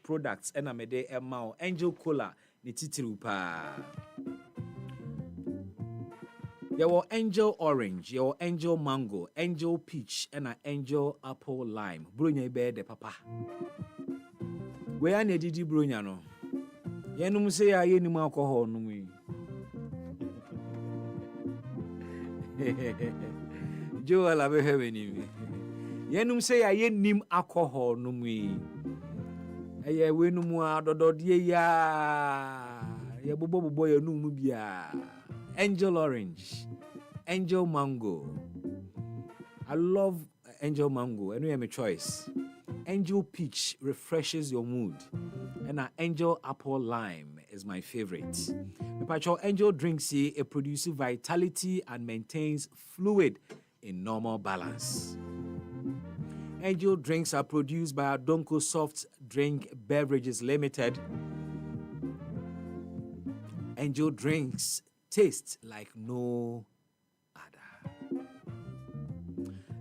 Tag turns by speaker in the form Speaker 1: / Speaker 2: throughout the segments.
Speaker 1: products and amede emao Angel Cola ni titiru pa. Your Angel Orange, your Angel Mango, Angel Peach, and an Angel Apple Lime. Brunya be de papa. Where ne didi brunya no? Yenum say ya ye ni alcohol no we. Joel abe hewe ni. Yenum say ya ye nim alcohol no we. Eye we no mu adododie ya. Ye bobo ye no mu bia. Angel Orange, Angel Mango. I love Angel Mango. Anyway, my choice. Angel Peach refreshes your mood. And an Angel Apple Lime is my favorite. The Angel drinks it produces vitality and maintains fluid in normal balance. Angel drinks are produced by Adonko Soft Drink Beverages Limited. Angel drinks tastes like no other.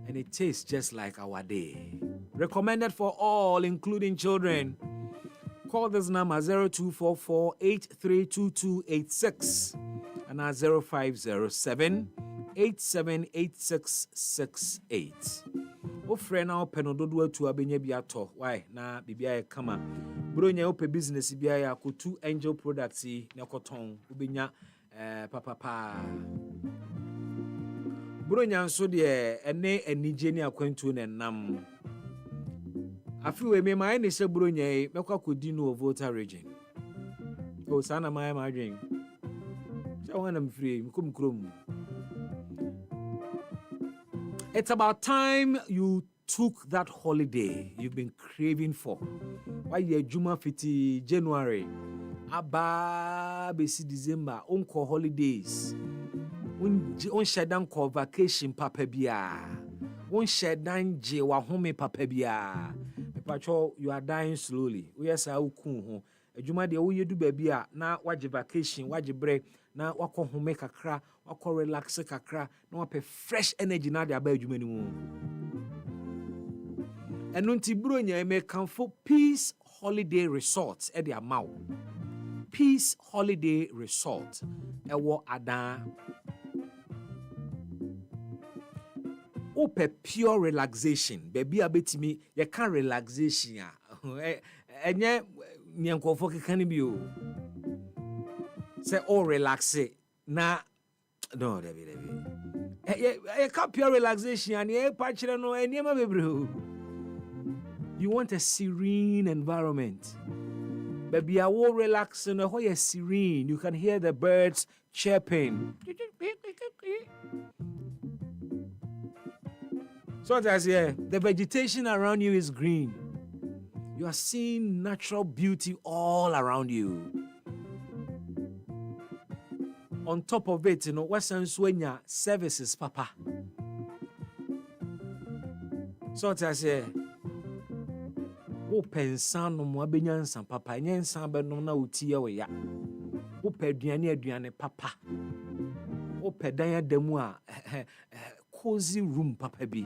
Speaker 1: And it tastes just like our day. Recommended for all, including children. Call this number 0244-832286 and 0507 878668. O friend now penododo to abenye biato. Why? Na bibia kama. Bronya ope business bia ya kutu Angel products na koton ubenya papa. Bronya nso de ene anije ni akwantu ne nam. Afiwe me mai ne se bronya mekwa kodi no Volta region. O sana mai ma dwen. Se wana mfiri mkom krom. It's about time you took that holiday you've been craving for. Why ye Juma fiti January? Aba besi December onko holidays. On shedan ko vacation papa bia. On shedan je wa home papa bia. Mepacho you are dying slowly. Yes a ukun ho. Ejuma de wo yedu ba bia na waje vacation, waje break na wako home kakra, wako relax kakra, na wape fresh energy na de aba ejuma ni mu. Enu nti bronya me kanfo Peace Holiday Resort e de amaw. Peace Holiday Resort ewo Adan. Ope pure relaxation. Baby abetimi ye can relaxation ya. Enye nyankofo kekani bi o. Say all relax na no David. Ye can pure relaxation and ye pa kire no enema bebre o. You want a serene environment. Baby, I will relax and you're serene. You can hear the birds chirping. So as the vegetation around you is green. You are seeing natural beauty all around you. On top of it, Western Swenya services, Papa. So as o pensan no mo abenyansan papa nyensan be no na otie we ya o aduane papa o pedan adamu a cozy room papa bi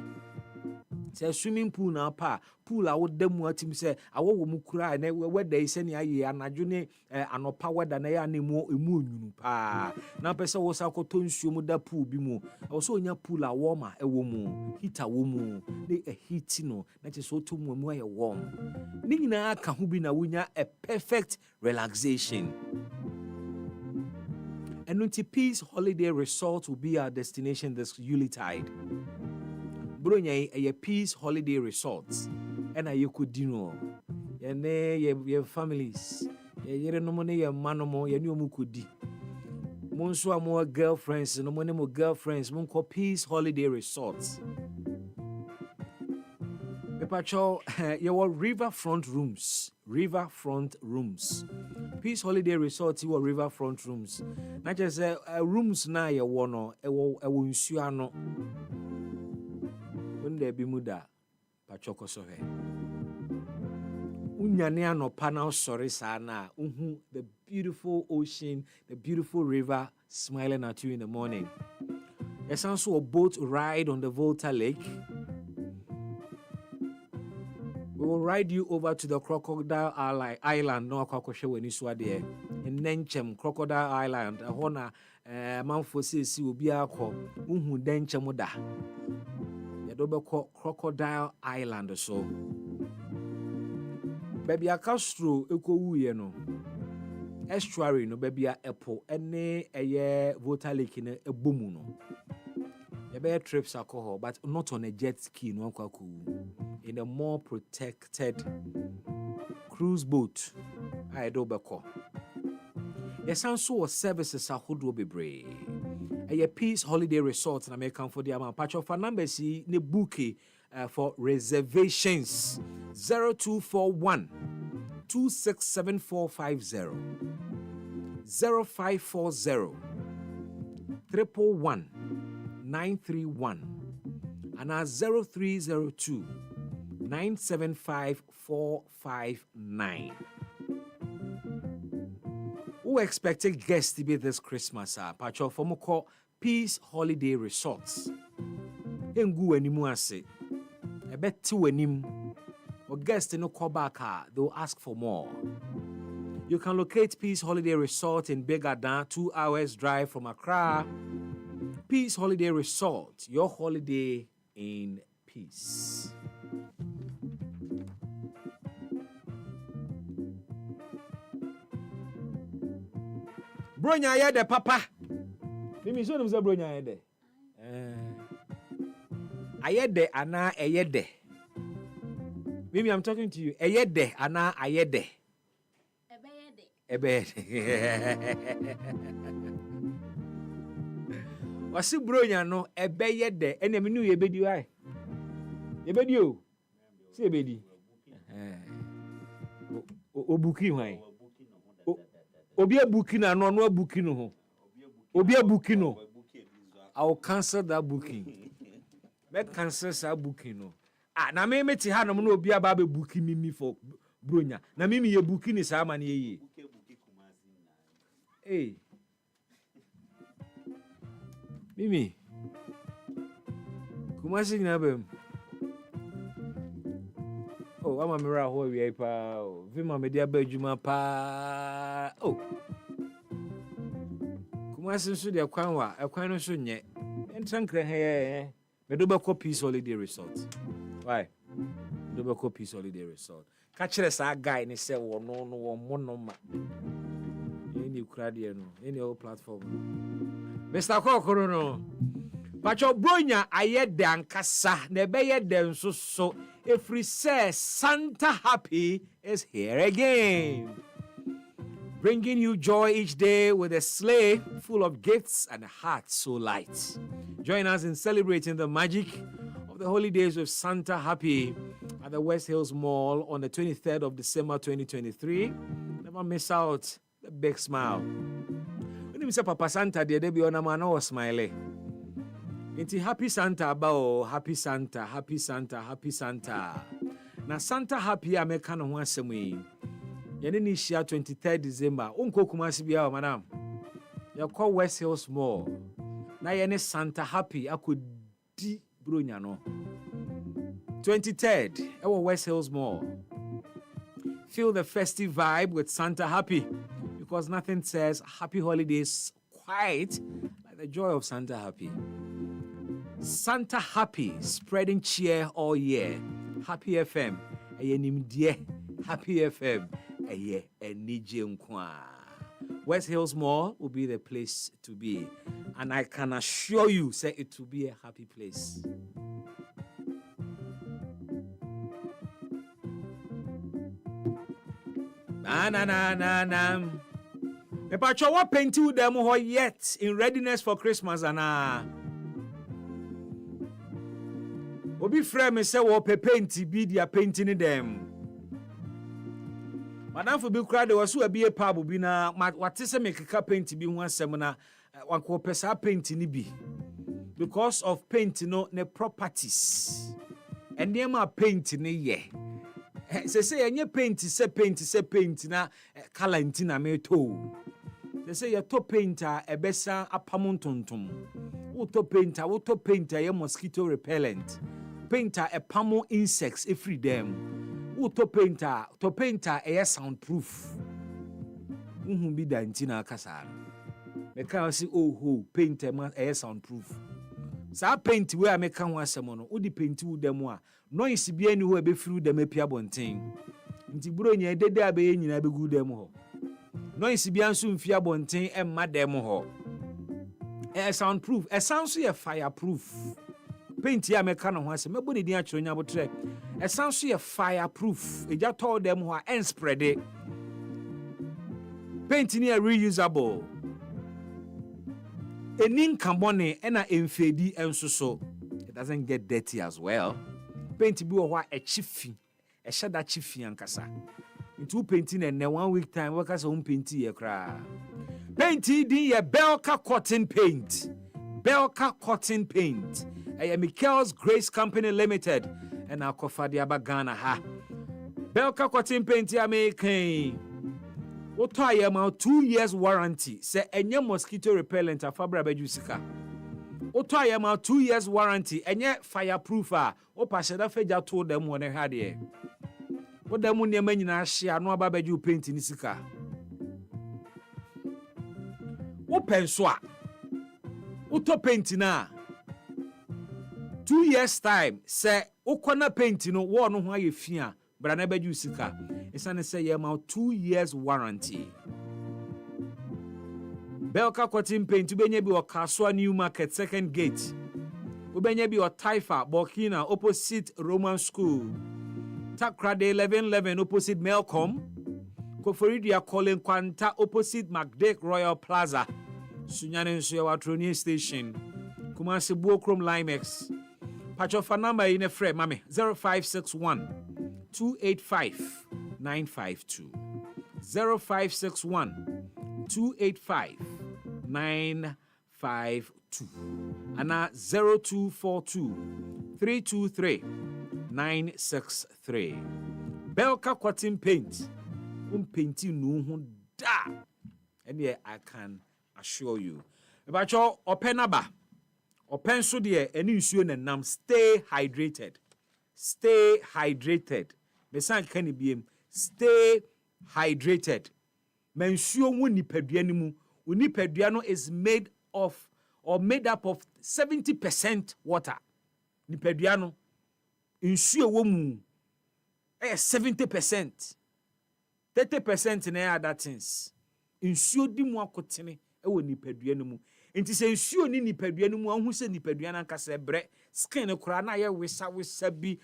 Speaker 1: say swimming pool na pa pool a wo damu atim say awo wo mu kura na weda ise ne aye anadwo ne anopa weda na ya ne mu onyunu pa na pese wo sa koto nsuo mu da pool bi mu wo so onya pool a warm a ewo mu heater wo mu ne heat no na che so to mu aye warm ni nyina aka ho bi na wonya a perfect relaxation. And Peace Holiday Resort will be our destination this Yuletide. Bronya a Peace Holiday Resorts and a yokudino. Ye families. Ye no money ye manomo ye new mukudi. Monswa more girlfriends, no money more girlfriends, Munko Peace Holiday Resorts. Pepacho, your riverfront rooms. Riverfront rooms. Peace Holiday Resort, your riverfront rooms. Not just rooms na ye wono, ewo nsuano. Unde bimuda, pachoko sohe. Unyane anopa na sorry sana. The beautiful ocean, the beautiful river smiling at you in the morning. There's also a boat ride on the Volta Lake. We will ride you over to the Crocodile Island, no Kwakoshe Weniswade, in Nenchem, Crocodile Island, a Hona, Manfosi, Ubiako, Uhu Denchemuda. Yadobeko Crocodile Island, so. Baby, a Castro, Eko Uyeno. Estuary, no baby, a Epo, ene a year Vota Lake in a bumuno. The bear trips alcohol, but not on a jet ski, no kwaku. In a more protected cruise boat. I do beko. The Sanso services are who be brave. A Peace Holiday Resort in American for the amount patch of a number see ne bookie for reservations 0241 267450 0540 111 931 and 0302 975 459. Who expected guests to be this Christmas? Pacho Fomoko Peace Holiday Resorts. Engu enimu ase. Ebeti wenim. Or guests no call back, they'll ask for more. You can locate Peace Holiday Resort in Begadan, 2 hours drive from Accra. Peace Holiday Resort, your holiday in peace. Bronya yede papa. Mimi so dem say bronya yede. Ayede ana eyede. Mimi, I'm talking to you. Eyede ana ayede. Ebeyede. Wasi bronya no ebeyede ene me nu yebedi ai. Yebedi o. Si yebedi. Obuki hwan. Obi abuki na no no abuki no ho. Obi abuki no. I will cancel that booking. Make cancel that booking no. Na me meti ha no no obi aba be booki mimi for bronya. Na mimi ye booki ni sa ma na ye. Hey. Mimi. Kumasi na bem. Oh, I'm a mirror ho we pa. Vima me dia ba adwuma pa. Oh. Kumasi nso de kwan no so nye. Entrankre he. Me do be Peace Holiday Resort. Why? Do be Peace Holiday Resort. Catch sa guy ni say wo no mo ma. Any crowd no, any old platform. Mr. Kokoro no. Pacho bronya ayede ankasa na ebeyede nso so every say Santa Happy is here again. Bringing you joy each day with a sleigh full of gifts and a heart so light. Join us in celebrating the magic of the holy days with Santa Happy at the West Hills Mall on the 23rd of December 2023. Never miss out the big smile. When you say Papa Santa, the day beyond a man was smiling. It's Happy Santa about Happy Santa, Happy Santa, Happy Santa. Now Santa Happy American one same. Yeni share 23rd December. Unko kumasi biya madam. You call West Hills Mall. Na yeni Santa Happy akudi bronya no. 23rd, our West Hills Mall. Feel the festive vibe with Santa Happy, because nothing says happy holidays quite like the joy of Santa Happy. Santa Happy, spreading cheer all year. Happy FM, Happy FM, West Hills Mall will be the place to be, and I can assure you, say it will be a happy place. Me pacho wa painting them ho yet in readiness for Christmas ana. Obi frame me say wo paint bi dia painting them. Madam for be crowd was so be a pub bi na what say me keka paint bi ho asem na wan ko pesa paint ni bi. Because of paint no ne properties. And them are paint ni ye. Say any paint na color ntina me to. They say your top painter ebesa apamontontom. Auto painter ye mosquito repellent. Painter a pamo insects every them. to painter air soundproof. Be the antina casa. Me can see painter man air soundproof. Sa paint where I make can one someone who the paint to them one. No is be anywhere be through them a piabonting. Nti bro nya dede abe nyina be good dem ho. No is be anso mfia bonten e ma dem ho. Soundproof, sound so fireproof. Paint ya meka no ho ase mebo ne din a kiro nya botre. Sound so fireproof. Eja told them ho and spread it. Paint ni reusable. Enin carbon na emfedi enso so. It doesn't get dirty as well. Paint bi ho a chifi. A shada chifi ankasa. Into painting and 1 week time workers home painting ye cry. Painting di ye Belka cotton paint. Belka cotton paint. A Michael's Grace Company Limited. And our Kofadi Abagana ha. Belka cotton paint ya making. What I am out 2 years warranty. Say any mosquito repellent a Fabra Bejusika. What I am out 2 years warranty. And yet fireproofer. Opa Shada Feja told them when they had it. What the money men in Asia no about you painting isika. What penswa? What to painting na? 2 years time, say, Okwana painting no war no why you fear, but I never you sika. It's an say you out 2 years warranty. Belka cotton paint to be or Kaswa New Market, second gate. Ubenyebi or Taifa, Burkina, opposite Roman School. Takrade 1111 opposite Melcom. Koforidia calling Kwanta opposite McDake Royal Plaza. Sunyane Nsuyawa Tronier Station. Kumasi Buokrom Limex. Pachofa number in a frame, mami 0561 285 952. 0561 285 952. Ana 0242 323 963. Belka cotton paint. Painting no da. And yeah, I can assure you. About your openaba. Open so dear and you nam stay hydrated. Stay hydrated. Besan can be stay hydrated. Mensuo woni peduanimu. Woni peduano is made of or made up of 70% water. Ni peduano. Insuo womu 70%. 30% na other things. Insuo di mu akotene ewo nipadua no mu. Enti se insuo ni nipadua no mu ahu se nipadua na nkasa bre skin kura na ye wesa bi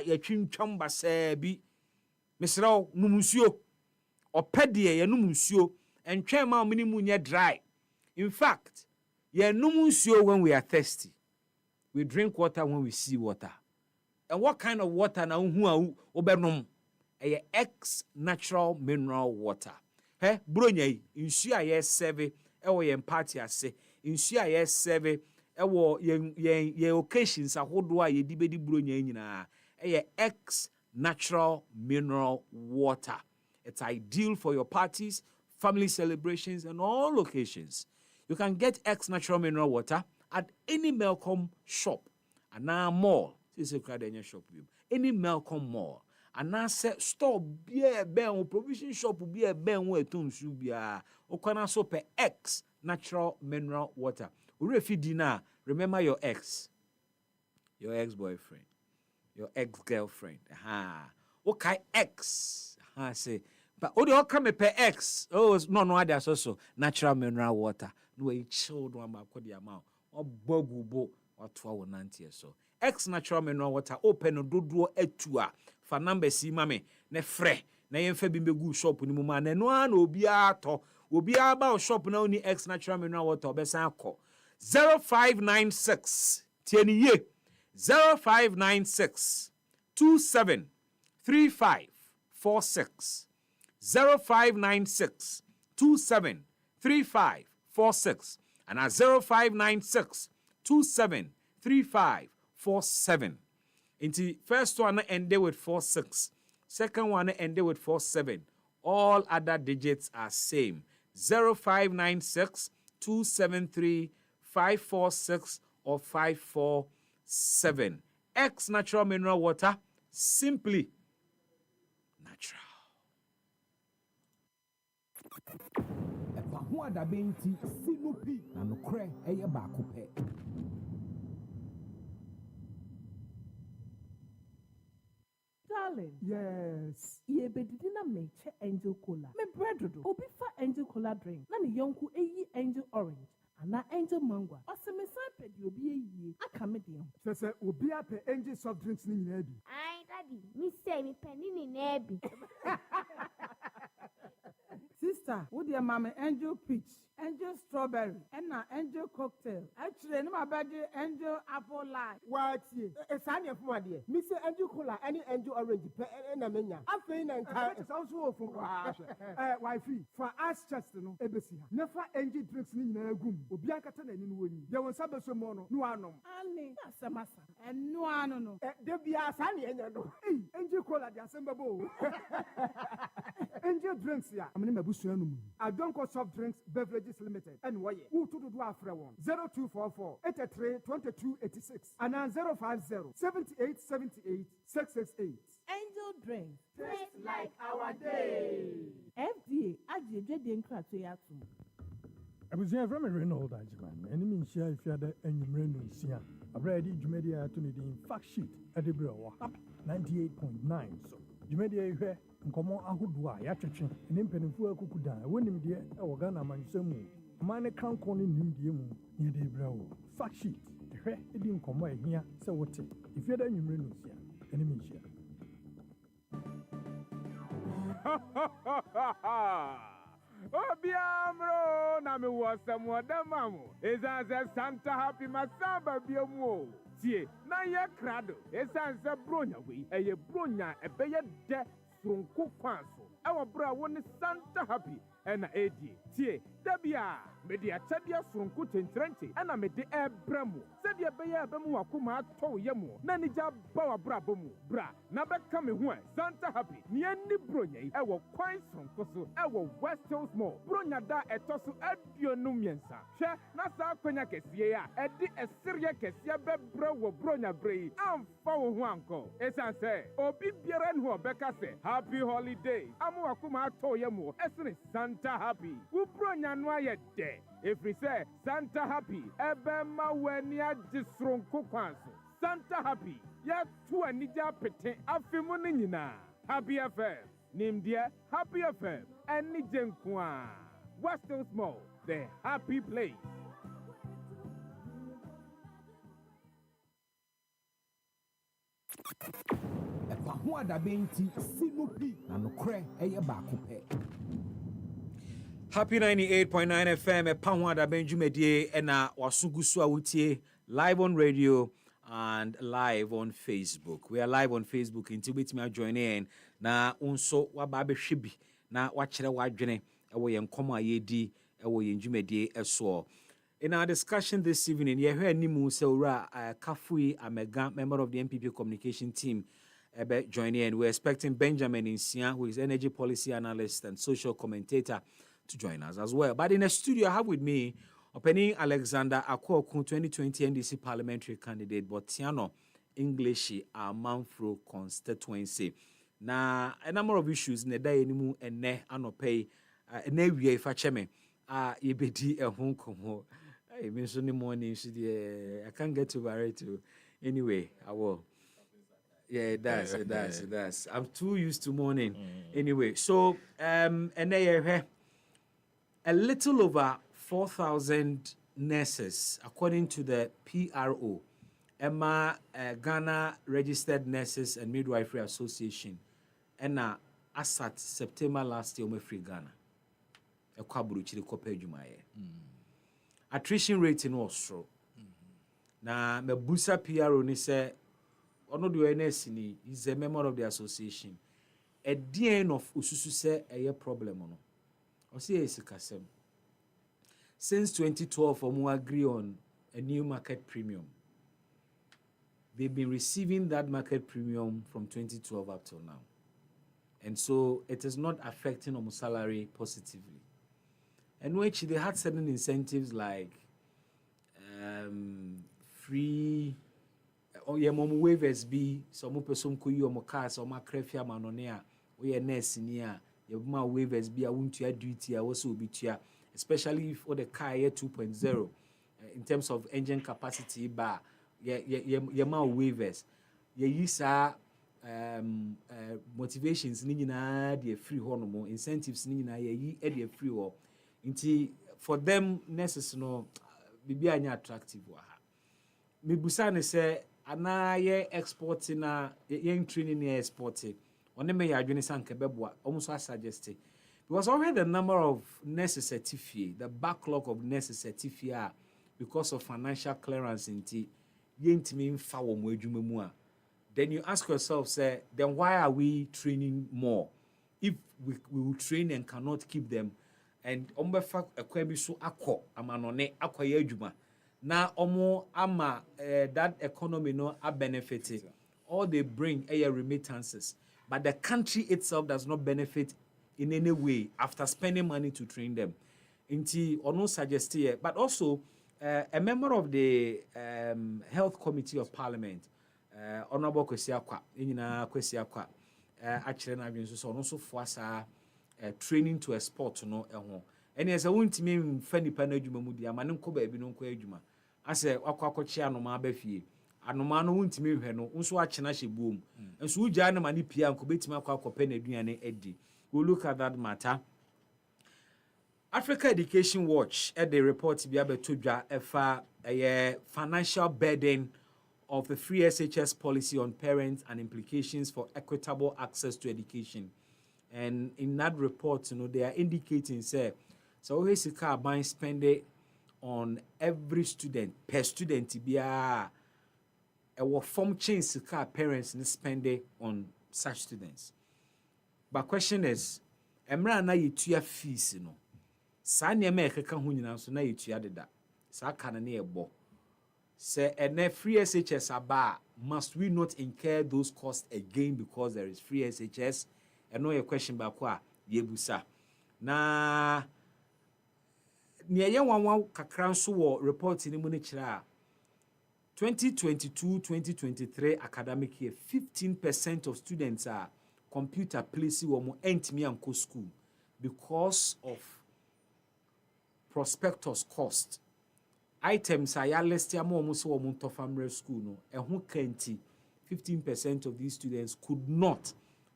Speaker 1: atwintwam basa bi. Mesraw num nsuo. Opede ye num nsuo entwen ma omini mu nye dry. In fact, ye num nsuo when we are thirsty. We drink water when we see water. And what kind of water na hu a obenom? X natural mineral water. He bronya yi nsu a ye serve ewo ye party ase. Nsu a ye serve ewo ye occasions ahodo a ye di bedi bronya nyina. X natural mineral water. It's ideal for your parties, family celebrations and all occasions. You can get X natural mineral water at any Melcom shop and now mall. Shop any Melcom mall. And I said, store beer ben provision shop beer ben where to subia. Okana so per X natural mineral water. Urefi dinner. Remember your ex boyfriend, your ex girlfriend. Okay, X. Say, but all come per X. Oh, no other so natural mineral water. No a chilled one back with the amount or bogubo or 1290 so. X natural mineral water open no dodo etua. For number si mame ne fre na yemfa bi mbegu shop ni mu ma na no an obi ato obi aba shop na oni X natural mineral water obesan akọ 0596 tieniye 0596 273546 0596 273546 and 0596 273547. Inti first one ended with 46, second one ended with 47. All other digits are same. 0596 273 546 or 547. X natural mineral water, simply natural.
Speaker 2: EpaHoaDaben ti sinupi na nokre eye baako pɛ.
Speaker 3: Darling.
Speaker 4: Yes.
Speaker 3: Ye bedidi na meche angel cola. Me bread do. Obi fa angel cola drink. Na ni yonku eyi angel orange. Ana angel mango. Ose me san pedi obi eyi. Aka me dem.
Speaker 4: Sese obi ape angel soft drinks ni nyina bi.
Speaker 5: Ai, daddy, me say me penny ni nebi.
Speaker 6: Sister, wo dear mama angel peach, angel strawberry, and na angel cocktail. Actually, no my body angel apple lime.
Speaker 4: What ye? Sa na fun ade. Me say angel cola any angel orange pe na menya. Afei na nka. It sounds so fun wa. Wifey, for us chest no ebesi ha. Na fa angel drinks ni nyina gum. Obi akata na ni no woni. De won sabeso mo no no anom.
Speaker 6: Ani, asamasa. And no ano no.
Speaker 4: De bia sa na enya no. Angel cola de asembabo. Angel drinks ya. Amene mabusua no mu. Adonko soft drinks beverages limited. And why? Who to do afre one? 0244 83 22 86 and 050 78 78 668.
Speaker 3: Angel drink.
Speaker 4: Taste like our day.
Speaker 3: FDA ajeje de nkrato ya tum.
Speaker 7: Abusua from Renault Ajman. Enemy share if you had a enumerate sia. Already Jumedia to the fact sheet at the Bro 98.9 so. Jumedia here. Nkomo ahodoa ya twetwe ne mpanimfo akukuda wonim de e wo Ghana mansamu amane kranko ne nimdie mu ne de brawo fact sheet hwe edi nkomo ahia se wote ifiada nwumre no sia ene menhia
Speaker 8: Obiamro na me wasam wadamamu ezaze Santa Happy Masamba biomu tie na ye krado esanse bronya we eye bronya ebeye de Sunku Kwanso, our bra one Santa Happy, and a tie, Debia, Media Chadia Sunku Tentrenti, and a mede air bramo, said ya beya bemu akuma to yemu, Nanija Bawa Brabomu, Bra, Naba coming one, Santa Happy, Niani Bronya, our Quine Sunkoso, our West Hills Mall, Bronya da etosu adio numiensa, Sha, Nasa Konyakesia, Edi Esiria Kesia Bebra wo Bronya Bray, am Fawo Wanko, Esanse, Obi Biaren who Becca say, Happy holiday. Amu akuma to yemu. Esri Santa Happy. Ubronya noye de. If we say Santa Happy, ebe ma wenia jisronko kwanso. Santa Happy. Ya tu anija pete afimu nyina. Happy FM. Nimdia Happy FM. Eni jenkwa. Western Small, the happy place.
Speaker 2: EpaHoaDaben ti sinupi na nokre eye baako pɛ.
Speaker 1: Happy 98.9 FM EpaHoaDaben dwumadie ena wasugusu awutie live on radio and live on Facebook. We are live on Facebook until we join in na unso waba behwe bi na wakyere wadwene ewo ye nkɔmɔ ayedi ewo ye dwumadie eso. In our discussion this evening, you heard Nimu Seura Kafui Amega, member of the MPP communication team, joining in. We're expecting Benjamin Insia, who is energy policy analyst and social commentator, to join us as well. But in the studio, I have with me Openi Alexander Akwoku, 2020 NDC parliamentary candidate, Botiano English Amanfro constituency. Now, a number of issues in the day Nimu and Ne Anopay, Ne Wie Facheme, Yebedi a Hong Kong. I mentioned the morning. I can't get to it too. Anyway, I will. Yeah, it does. I'm too used to morning. Anyway, so and they a little over 4,000 nurses, according to the PRO, Emma Ghana Registered Nurses and Midwifery Association, and as at September last year, free Ghana. A kwaburu chiri kope jumaye. Attrition rate in Austro. Na mebusa PRO ni se ono the ONS ni is a member of the association. At the end of ususu se a problem ono. Osi esikasem. Since 2012, we agree on a new market premium. They've been receiving that market premium from 2012 up till now. And so it is not affecting our salary positively. And which they had certain incentives like free or mom waivers be some person could you car, some crefia manonea, we are nurse near your waivers be a wuntia duty, I also be tia, especially if for the car year 2.0 in terms of engine capacity bar, your waivers. Ye use motivations ni nyina de free honomo incentives ni nyina ye de free ho nti for them nurses no bibi anya attractive wa ha me busa ne se ana ye export na ye training ye export one me ya adwene sanka beboa almost suggest because already the number of nurses certificate the backlog of nurses certificate because of financial clearance nti ye ntimi mfa wo mo adwuma mu a. Then you ask yourself, say, then why are we training more? If we will train and cannot keep them, and ombefa ekwebi so akọ amanone akọye adwuma na omo ama that economy no a benefit. All they bring are remittances, but the country itself does not benefit in any way after spending money to train them. Inti ono suggest here, but also a member of the health committee of parliament. Honorable Kwesiakwa, Inina Kwesiakwa, actually, I've been so also for training to a sport, no, and as I won't mean Fanny Panajumudi, a man could be no quajuma. I say, Aquacochia no mabefi, and no man won't mean her no, also a chinashi boom, and so Jana Manipia and Kubitima Penedian Eddie. We'll look at that matter. Africa Education Watch at the report to be able to a financial burden of the free SHS policy on parents and implications for equitable access to education. And in that report, they are indicating, say, so we see car buying spending on every student, per student, to be a form change to car parents and spending on such students. But question is, emra na yetua fees, sa ne me keka hu nyina so na yetua deda. Sa kana na ebo. Say, and free SHS aba, must we not incur those costs again because there is free SHS? I know your question back kwa yebusa. Na niye wanwa kakranso wo report ni mu ni kira 2022-2023 academic year 15% of students are computer place wo mo entimi anko school because of prospectus cost. Items are listed among so family school no and who can't 15% of these students could not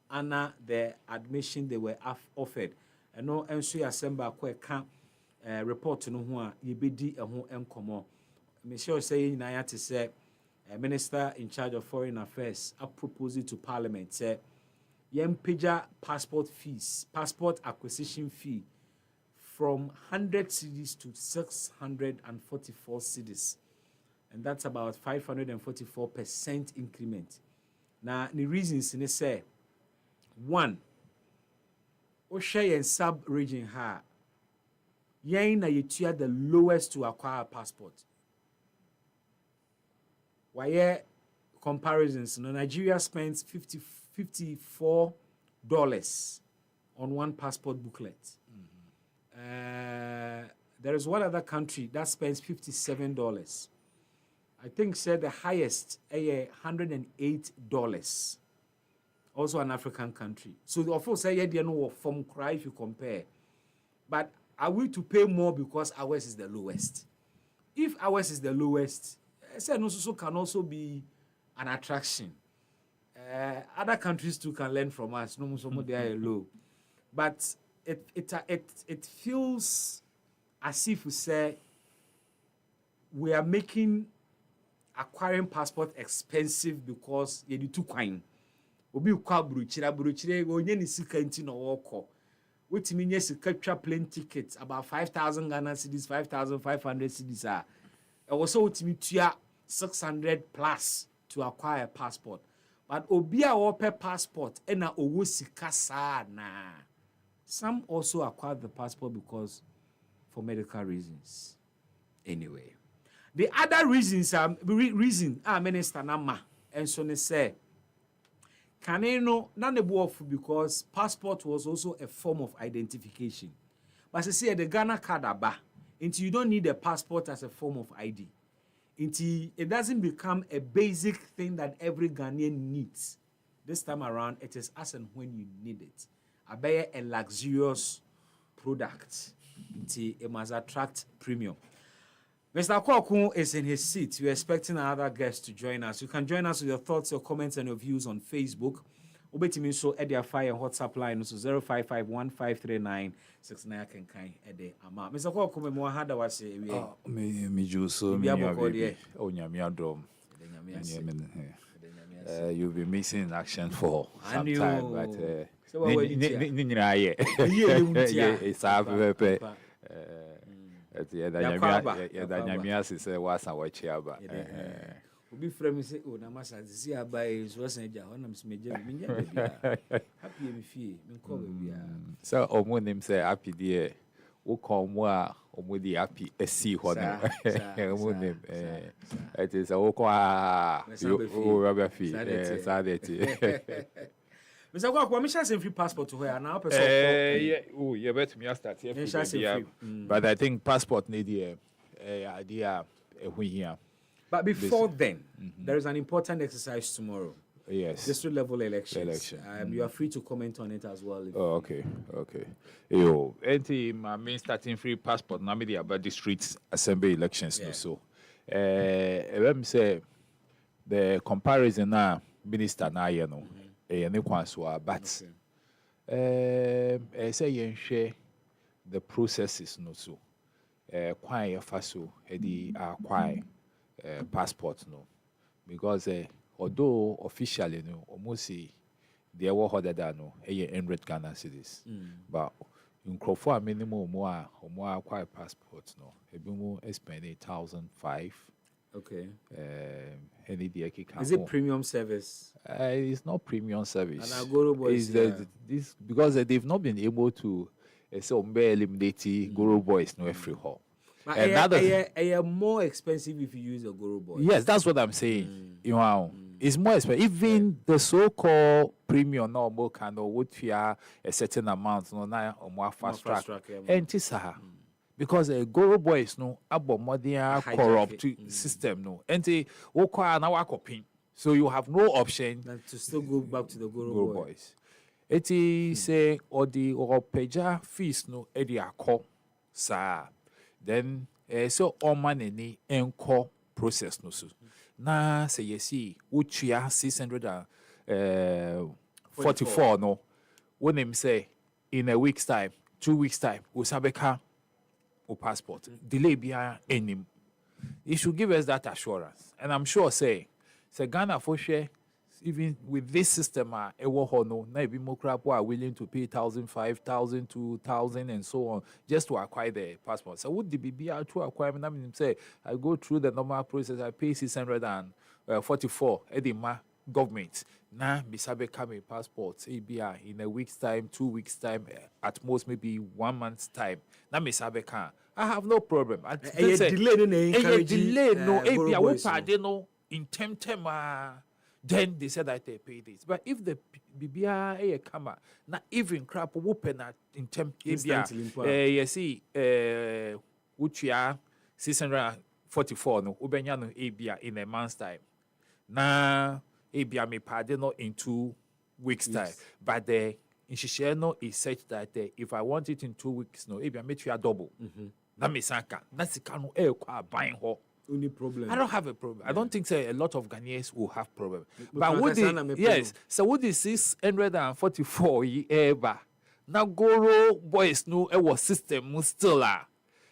Speaker 1: honor the admission they were offered. And no answer assemble can report no who ye bedi and who encomo. Monsieur saying I had to say a minister in charge of foreign affairs a proposal to parliament say yem pija passport fees, passport acquisition fee from 100 cedis to 644 cedis. And that's about 544% increment. Now, the reasons in say, one, O'Shea and sub-region ha, yen na yetua the lowest to acquire a passport. Why comparisons, Nigeria spends $54 on one passport booklet. There is one other country that spends $57. I think said the highest $108. Also an African country. So of course say you know from cry if you compare. But are we to pay more because ours is the lowest? If ours is the lowest, say no so can also be an attraction. Other countries too can learn from us. No so they are low. But it feels as if we say we are making acquiring passport expensive because you need to coin. Obi kwa buruchire onye ni sika nti no woko. Wetimi nye sika twa plane tickets about 5,000 Ghana cedis, 5,500 cedis a. E also wetimi tua 600 plus to acquire a passport. But obi a wope passport ena owo sika saa na. Some also acquire the passport because for medical reasons. Anyway, the other reasons are Minister Nama and so they say can you know none because passport was also a form of identification. But I say the Ghana card aba until you don't need a passport as a form of ID. Until it doesn't become a basic thing that every Ghanaian needs This time around, it is as and when you need it. I buy a luxurious product. It must attract premium. Mr. Kwaku is in his seat. We're expecting another guest to join us. You can join us with your thoughts, your comments, and your views on Facebook. Obetimi so Edia Fire WhatsApp line so 05515396 can kind Ede ama. Mr. Kwaku me mo hada wase ewie.
Speaker 9: Me juso me onyame adom. You've been missing in action for some time, but it's
Speaker 1: Obi frame say o na masa disi abai so san ja honam smeje me nya bia happy me fie me ko bia
Speaker 9: so omonim say happy there wo kom a omodi happy esi ho no omonim it is a wo kwa you rubber fee sadety
Speaker 1: Mr. Kwaku me share free passport to her na person
Speaker 9: you bet me start here but I think passport need idea here.
Speaker 1: But before then, there is an important exercise tomorrow.
Speaker 9: Yes.
Speaker 1: District level elections. You are free to comment on it as well.
Speaker 9: Okay. Yo, my main starting free passport. Now me about district assembly elections. Yeah. So, let me say the comparison now, minister now you know, but say you share the processes no so, quite faso, quite. Passport no because although officially no almost say they were EpaHoaDaben no 100 Ghana cedis but in Crawford minimum more acquire passport no ebimu spend 1,500.
Speaker 1: Okay.
Speaker 9: Is
Speaker 1: it premium service?
Speaker 9: It's not premium service.
Speaker 1: And Goro boys
Speaker 9: this because they've not been able to eliminate Goro boys no every hall.
Speaker 1: But more expensive if you use a Goro boy.
Speaker 9: Yes, that's what I'm saying. You know, it's more expensive. Even the so-called premium normal kind of would fear a certain amount, no, now or more fast track. And tisa, because a Goro boy is no about modern corrupt system, no, and they walk on our copying. So you have no option
Speaker 1: to still go back to the Goro
Speaker 9: boys. It is say or the or peja fees no edia call, sir. Then so all money encore process no so na say you see which ya 644 no when him say in a week's time 2 weeks time we sabeka o passport delay bia enim he should give us that assurance and I'm sure say Ghana for share even with this system no na be more crap are willing to pay 1,000, 5,000, 2,000 and so on just to acquire the passport. So would the BBR to acquire I mean say I go through the normal process, I pay 644 edema government. Now bisabe come a passport ABR in a week's time, 2 weeks time, at most maybe 1 month's time. Now bisabe can I have no problem. Delay no ABR we pardon no in temtem then they said that they pay this. But if the BBI come not even crap whooping at in term you see which are 644 no ubenyano ABI in a month's time. Now ABI may pardon no in 2 weeks time. But the Inshisheno is such that if I want it in 2 weeks, no ABI make you a double. That means that's the kind of buying ho.
Speaker 1: Only problem.
Speaker 9: I don't have a problem. I don't think a lot of Ghanaians will have problem. But would yes, so would the 644 ever now Goro boys no was system still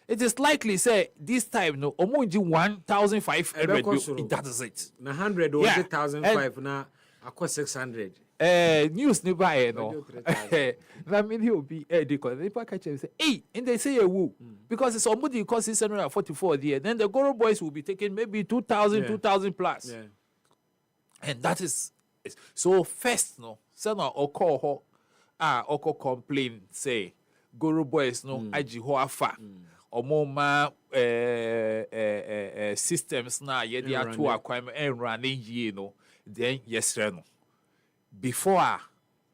Speaker 9: it is likely say this time no omonji 1,500 that is it.
Speaker 1: 100 or 1,500 now across 600.
Speaker 9: News nearby, no. That mean he'll be because they catch and say, hey, and they say a woo because it's somebody cost 644 there. Then the Goro boys will be taking maybe 2,000, 2,000 plus. Yeah. And that is so first, no, send or call her, complain, say, Goro boys, no, aji ho afa. Or more systems now, yet they are two acquirement and running, you know, then yes, no. Before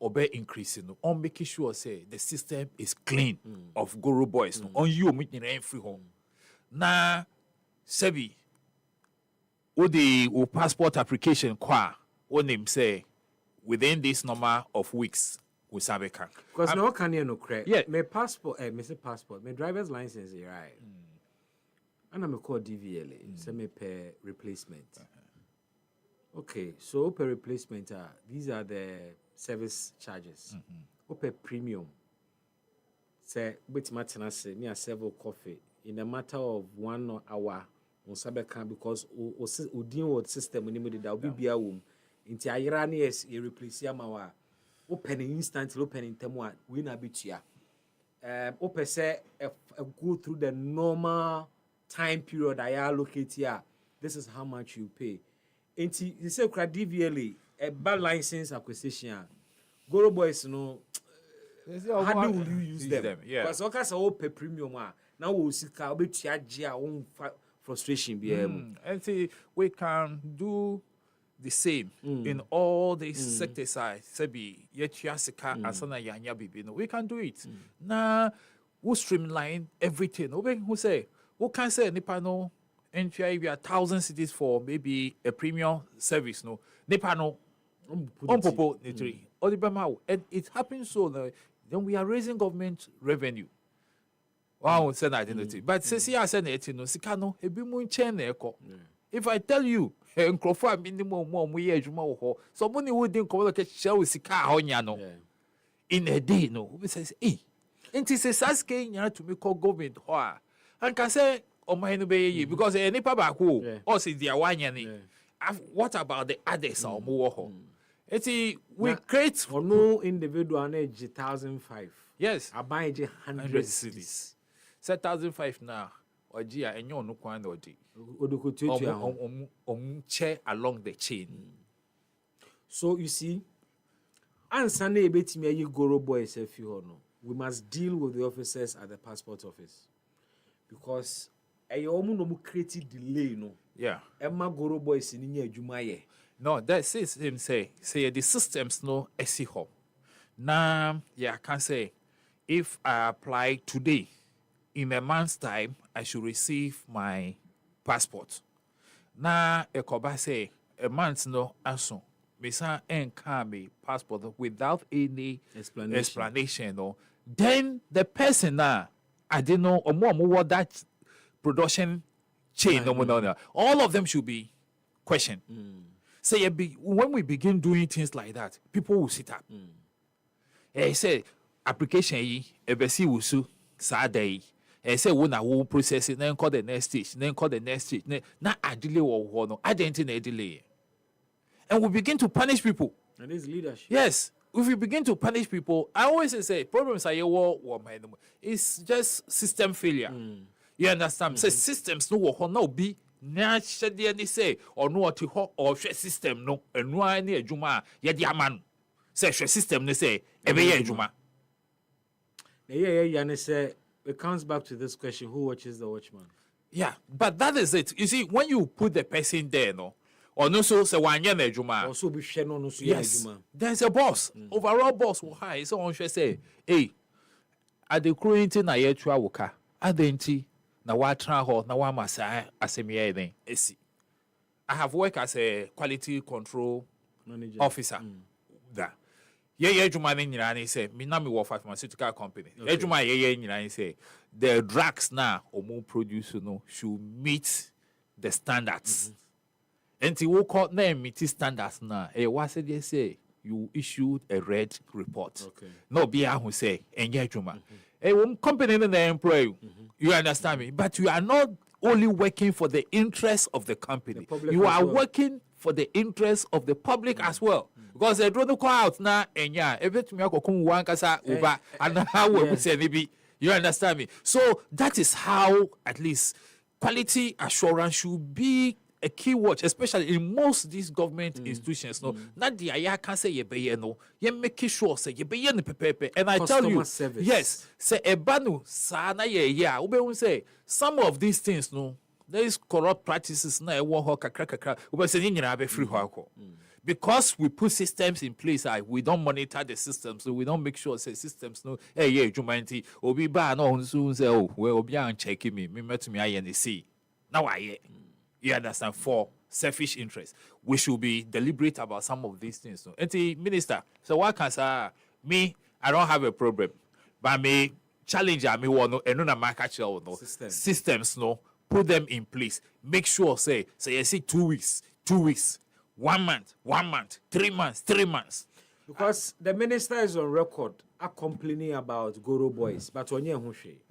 Speaker 9: obey increasing on making sure say the system is clean of Goro boys on you meeting every home. Now Sebi o the passport application kwa o name say within this number of weeks, we sabe can.
Speaker 1: Because no can you no credit.
Speaker 9: Yeah.
Speaker 1: My passport, passport, my driver's license, right? And I'm a call DVLA, so me pay replacement. Okay, so per replacement, these are the service charges. Per premium. Say, which matter say me a several coffee in a matter of 1 hour on Sabeka because o deal with system when you that will be a womb. Into Irani is a replace yamawa. Open instantly, open in Temwa, win a bit ya. Open say go through the normal time period I allocate here. This is how much you pay. Into you say DVLA a bad license acquisition. Goro boys no. How do you use them?
Speaker 9: Yeah.
Speaker 1: Because okay, so pay premium. Now we see car we charge our own frustration.
Speaker 9: And see, we can do the same in all these sectors. Sebi yethiasika asana yanya bibi. No, we can do it. Now we streamline everything. Who say? Who can say nipa no? Entry we are 1,000 cities for maybe a premium service. No, nipa no. Popo netri. And it happens so that then we are raising government revenue. Wow, send identity. But see, I said it, no, Sikano, a bimun chain echo. If I tell you, and Crawford minimum more, we age more, somebody wouldn't communicate shell with Sika Honyano in a day, no, who says, eh, and it's a Saske, you to me call government, and can say, oh, my neighbor, because any papa who also the Awanyani. What about the others or more? We create
Speaker 1: or no individual age 1,005.
Speaker 9: Yes,
Speaker 1: I buy 100 cities.
Speaker 9: Set 1,005 now. Or Gia and you no quan or D. Chair along the chain.
Speaker 1: So you see, and Sunday bet me you go boys if you know. We must deal with the officers at the passport office because a woman created delay no.
Speaker 9: Yeah.
Speaker 1: Emma Goro boys in Jumaye.
Speaker 9: No, that says him say the systems no esiho. Now, yeah, I can say if I apply today, in a month's time, I should receive my passport. Now, a koba say a month no aso. Misa enka me passport without any explanation. No. Then the person now, I didn't know or more that production chain. No. All of them should be questioned. Say when we begin doing things like that, people will sit up. Say application ebesi wusu saday. Say when I will process it, then call the next stage, then call the next stage. Now I delay or no, I didn't delay. And we begin to punish people.
Speaker 1: And this leadership.
Speaker 9: Yes. If we begin to punish people, I always say problems are your it's just system failure. You understand? Say systems no work no be na shede ni say or no oti ho or hwe system no enu ani adwuma ye de ama no say hwe system no say e be ye adwuma.
Speaker 1: Yeah, say it comes back to this question: who watches the watchman?
Speaker 9: Yeah, but that is it. You see, when you put the person there, no, or no, so say one year adwuma.
Speaker 1: Also be share no so
Speaker 9: yes, there's a boss, overall boss. Why? So on say, hey, at the current na ye twa woka, adenti. Na watra ho na wa masa asemiye den esi. I have worked as a quality control officer. That ye juma ni nyina ni say me na me work pharmaceutical company. Ye juma ye nyina ni say the drugs now omo produce no should meet the standards. Enti wo call na meet standards na what said they say you issued a red report. No be who say enye juma. Company and the employee. You understand me? But you are not only working for the interest of the company. You are working for the interest of the public as well. Because they don't go out now and you understand me? So that is how at least quality assurance should be a key watch, especially in most these government institutions. No, not the aya can say ye be no, ye make sure say ye be no pepe. And I tell you, service. Yes, say ebanu sana ye ya. Ube say some of these things no, there is corrupt practices na e wo ho kakra. Ube say nyina be free ho. Because we put systems in place, we don't monitor the systems, so we don't make sure say systems no. Hey, yeah, jumanti obi ba no unsu say oh, we obi an check me met me I see. Now I. You understand? For selfish interest. We should be deliberate about some of these things. No? And the minister, so what can say? Me, I don't have a problem, but me challenge me one and no market no systems no put them in place. Make sure say you see 2 weeks, 1 month, 3 months.
Speaker 1: Because the minister is on record complaining about Goro boys, but on your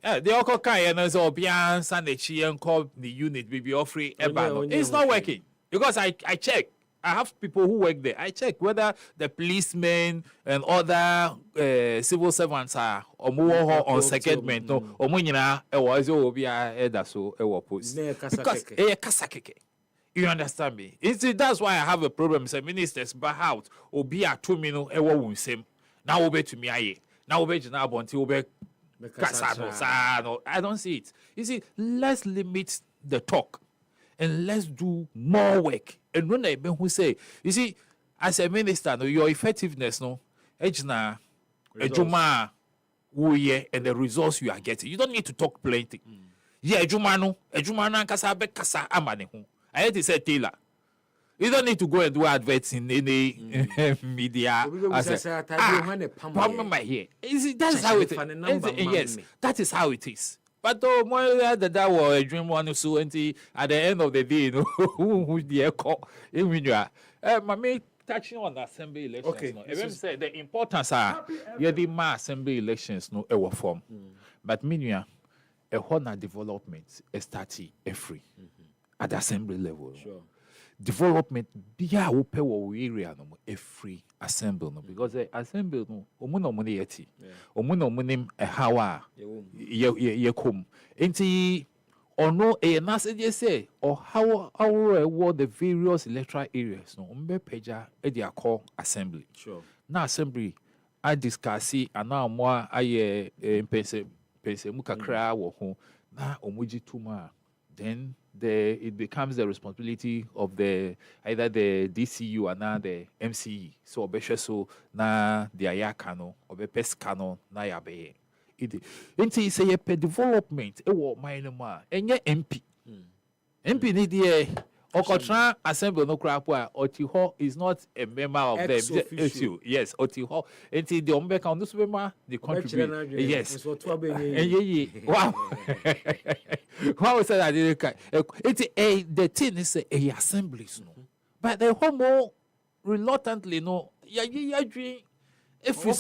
Speaker 9: yeah, they all kind of so beyond Sunday and call the unit be offering it's not working because I check. I have people who work there. I check whether the policemen and other civil servants are on secondment or monina was post because you understand me? That's why I have a problem. Say ministers but out or be a 2 minute same. Now obey to me now obey now until obey I don't see it. You see, let's limit the talk and let's do more work. And when I who say, you see, as a minister, no, your effectiveness, no, ejna, ejuma, and the results you are getting. You don't need to talk plenty. Yeah, ejuma kasa be kasa amane hu. I had to say Taylor. You don't need to go and do adverts in any media. Here. That's how it is. Yes, that is how it is. But more that was a dream one so at the end of the day, you know, who the echo in my touching on the assembly elections. Okay. No, say the importance are the mass assembly elections no ever form. But meanwhile, a whole development is starting free at the assembly level. Sure. Development be a area no free assembly no because the assembly no omuno money yeti omuno munim hawa ye kom enti ono na say say or how our the various electoral areas no mbe peja e dey call assembly. Sure. Na assembly I discuss ana mo aye pense mu kakra wo ho na omuji tuma then it becomes the responsibility of either the DCU or now the MCE. So obesho na the ayakano obepeskano na yabe. It say a development minor MP. MP need the Okotra Assembly no crapwa Otiho is not a member of the issue. Yes, Otiho. And the Ombeka on this member, the contribute. Yes. Wow. How was that? It's the thing is a assemblies, no. But the homo reluctantly no. If we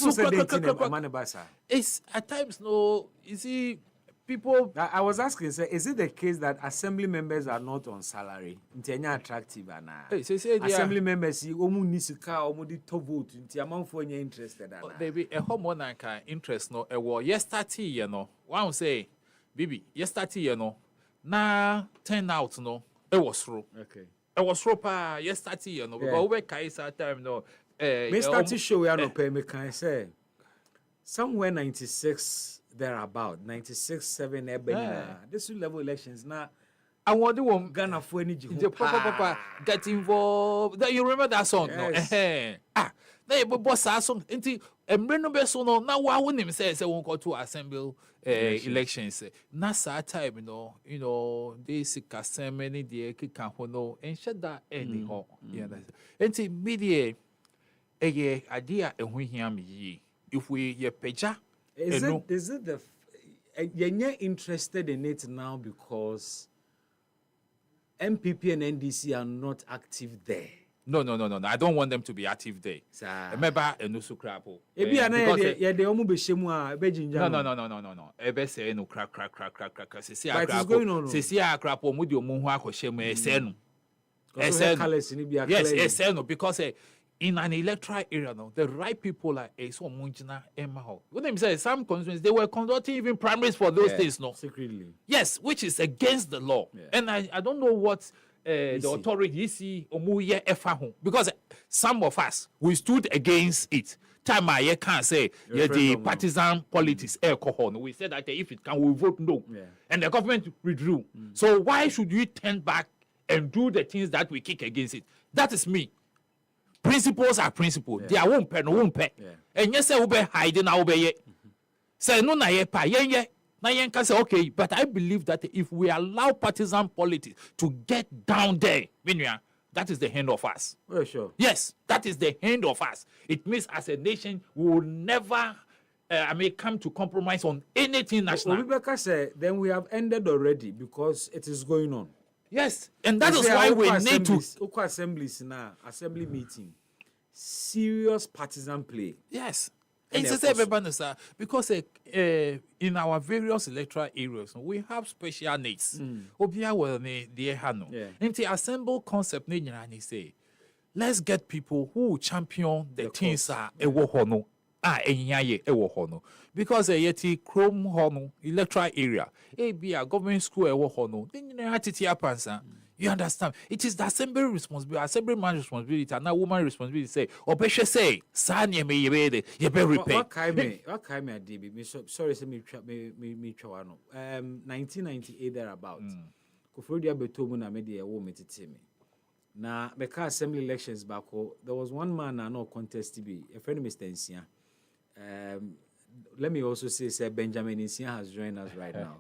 Speaker 9: it's at times no. You see. People,
Speaker 1: I was asking, sir, is it the case that assembly members are not on salary? Intenya attractive assembly members, omu nisika, omu di to vote. Inti amount for any interested.
Speaker 9: Baby, a homeowner can interest no. Yesterday, you know, one say, baby, yesterday, you know, na turn out no. It was through. Okay. It was through pa yesterday, you know. Because we kaisa time no.
Speaker 1: Mr. Show we are no pay me can say somewhere 96. Thereabout 96, 7 this level elections now.
Speaker 9: I want the one
Speaker 1: Ghana for any
Speaker 9: Papa get involved. You remember that song? Yes. No? They boss our song until no beso no now why wouldn't him say won't go to assemble elections. Now sad time, you know, they sick many the can no and shut that anyhow. Yeah, until media idea and we hear me if we peja.
Speaker 1: Is it you're interested in it now because MPP and NDC are not active there?
Speaker 9: No. I don't want them to be active there. Remember, no. Ebe say no crack. Sisi akrapo mu di omu ho akohye esenu. Yes, esenu because in an electoral area, no, the right people are so munjina emaho. When they say some constituencies, they were conducting even primaries for those days, no,
Speaker 1: secretly.
Speaker 9: Yes, which is against the law. Yeah. And I don't know what the authority see omuye efahu because some of us we stood against it. Time I can't say the partisan politics alcohol. We said that if it can, we vote no, and the government withdrew. So why should we turn back and do the things that we kick against it? That is me. Principles are principles. They are won't pay. And yes, I will be hiding. I will be say no na ye pa yen na yen can say okay, but I believe that if we allow partisan politics to get down there, That is the end of us.
Speaker 1: Oh, sure.
Speaker 9: Yes, that is the end of us. It means as a nation, we will never, come to compromise on anything national.
Speaker 1: Rebecca said, then we have ended already because it is going on.
Speaker 9: Yes, and that is why we need to.
Speaker 1: Assemblies now, assembly meeting, serious partisan play.
Speaker 9: Yes.
Speaker 1: And
Speaker 9: It's the same, sir, because in our various electoral areas, we have special needs. Obia well ne dear Hano. And the assemble concept and say, let's get people who champion the things are a wohono. Hono. Because a yeti chrome hono electoral area, a government school a wohono, then you know, you understand? It is the assembly responsibility, assembly man's responsibility, and now woman responsibility say, or Besha say, San ye may repay.
Speaker 1: What kind of DB? Sorry, say me 1998 thereabout. Kofrodia Betomo na media woman to me. Now, because assembly elections back home, there was one man and no contest to be a friend of Mr. Nsia. Let me also say Benjamin Nsia has joined us right now.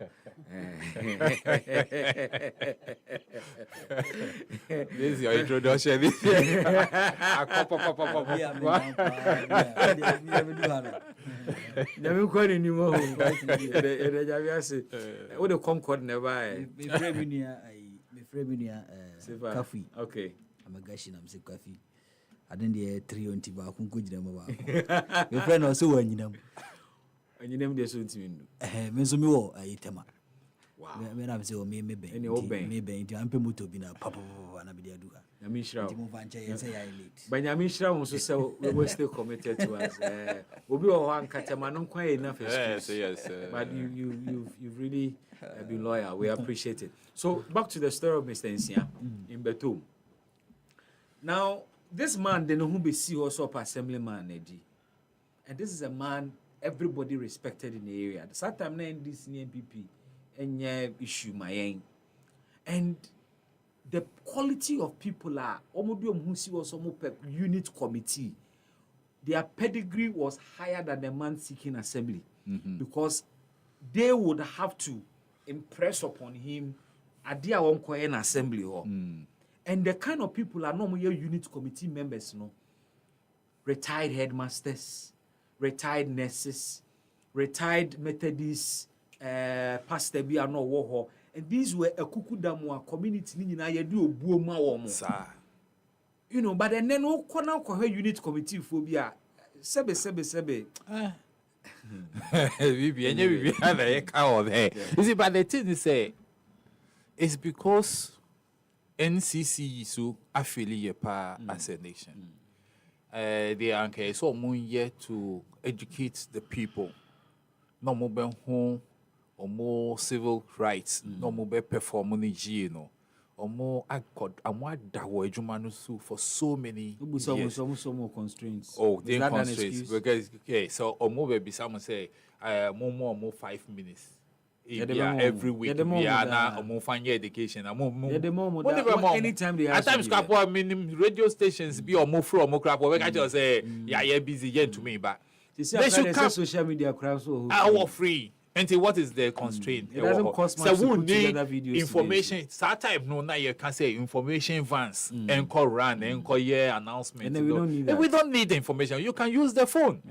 Speaker 9: This is your introduction.
Speaker 1: Never quite anymore. What the Concord never. Okay.
Speaker 10: I'm a gushing, I'm sick coffee. I didn't hear 3 on Tiba, who could them. Your friend also when you know.
Speaker 1: And you name the soon to me.
Speaker 10: Mensumo, I eat them.
Speaker 1: Wow.
Speaker 10: When I'm so maybe I'm Pemuto been a papa and a bit.
Speaker 1: Yamishra.
Speaker 10: Say I late.
Speaker 1: But Yamishra also said we were still committed to us. We'll be one Catamanon quite enough.
Speaker 9: Yes.
Speaker 1: But you've really been loyal. We appreciate it. So back to the story of Mr. Nsia in Betum. Now, this man, they know who be see also up assemblyman, Eddie. And this is a man everybody respected in the area. The time na this NPP and issue my end. And the quality of people are Omobium who see also unit committee. Their pedigree was higher than the man seeking assembly because they would have to impress upon him at their own assembly hall. And the kind of people are normally unit committee members, retired headmasters, retired nurses, retired Methodists, pastor be no war. And these were a kukudamwa community in Ayadu Buoma. You know, but then no corner unit committee phobia. Sebe.
Speaker 9: We have a cow there. You see, but the thing is, it's because NCC so affiliate as a nation. They are so yet to educate the people. No more home or more civil rights. No more performing or more accord and what that were Jumanusu for so many years.
Speaker 1: Some more constraints.
Speaker 9: Oh, they constraints because so or more baby someone say more 5 minutes. Every week we are now or more fine education.
Speaker 1: Anytime they
Speaker 9: at times couple radio stations be or more from or more crap or just say yeah busy yet to me but
Speaker 1: they should come social media crowds
Speaker 9: our free. And what is the constraint?
Speaker 1: It doesn't cost much to put together videos.
Speaker 9: Information. Sometimes no, now you can say information vans, encore run, encore announcement.
Speaker 1: And then we don't need that.
Speaker 9: We don't need the information. You can use the phone.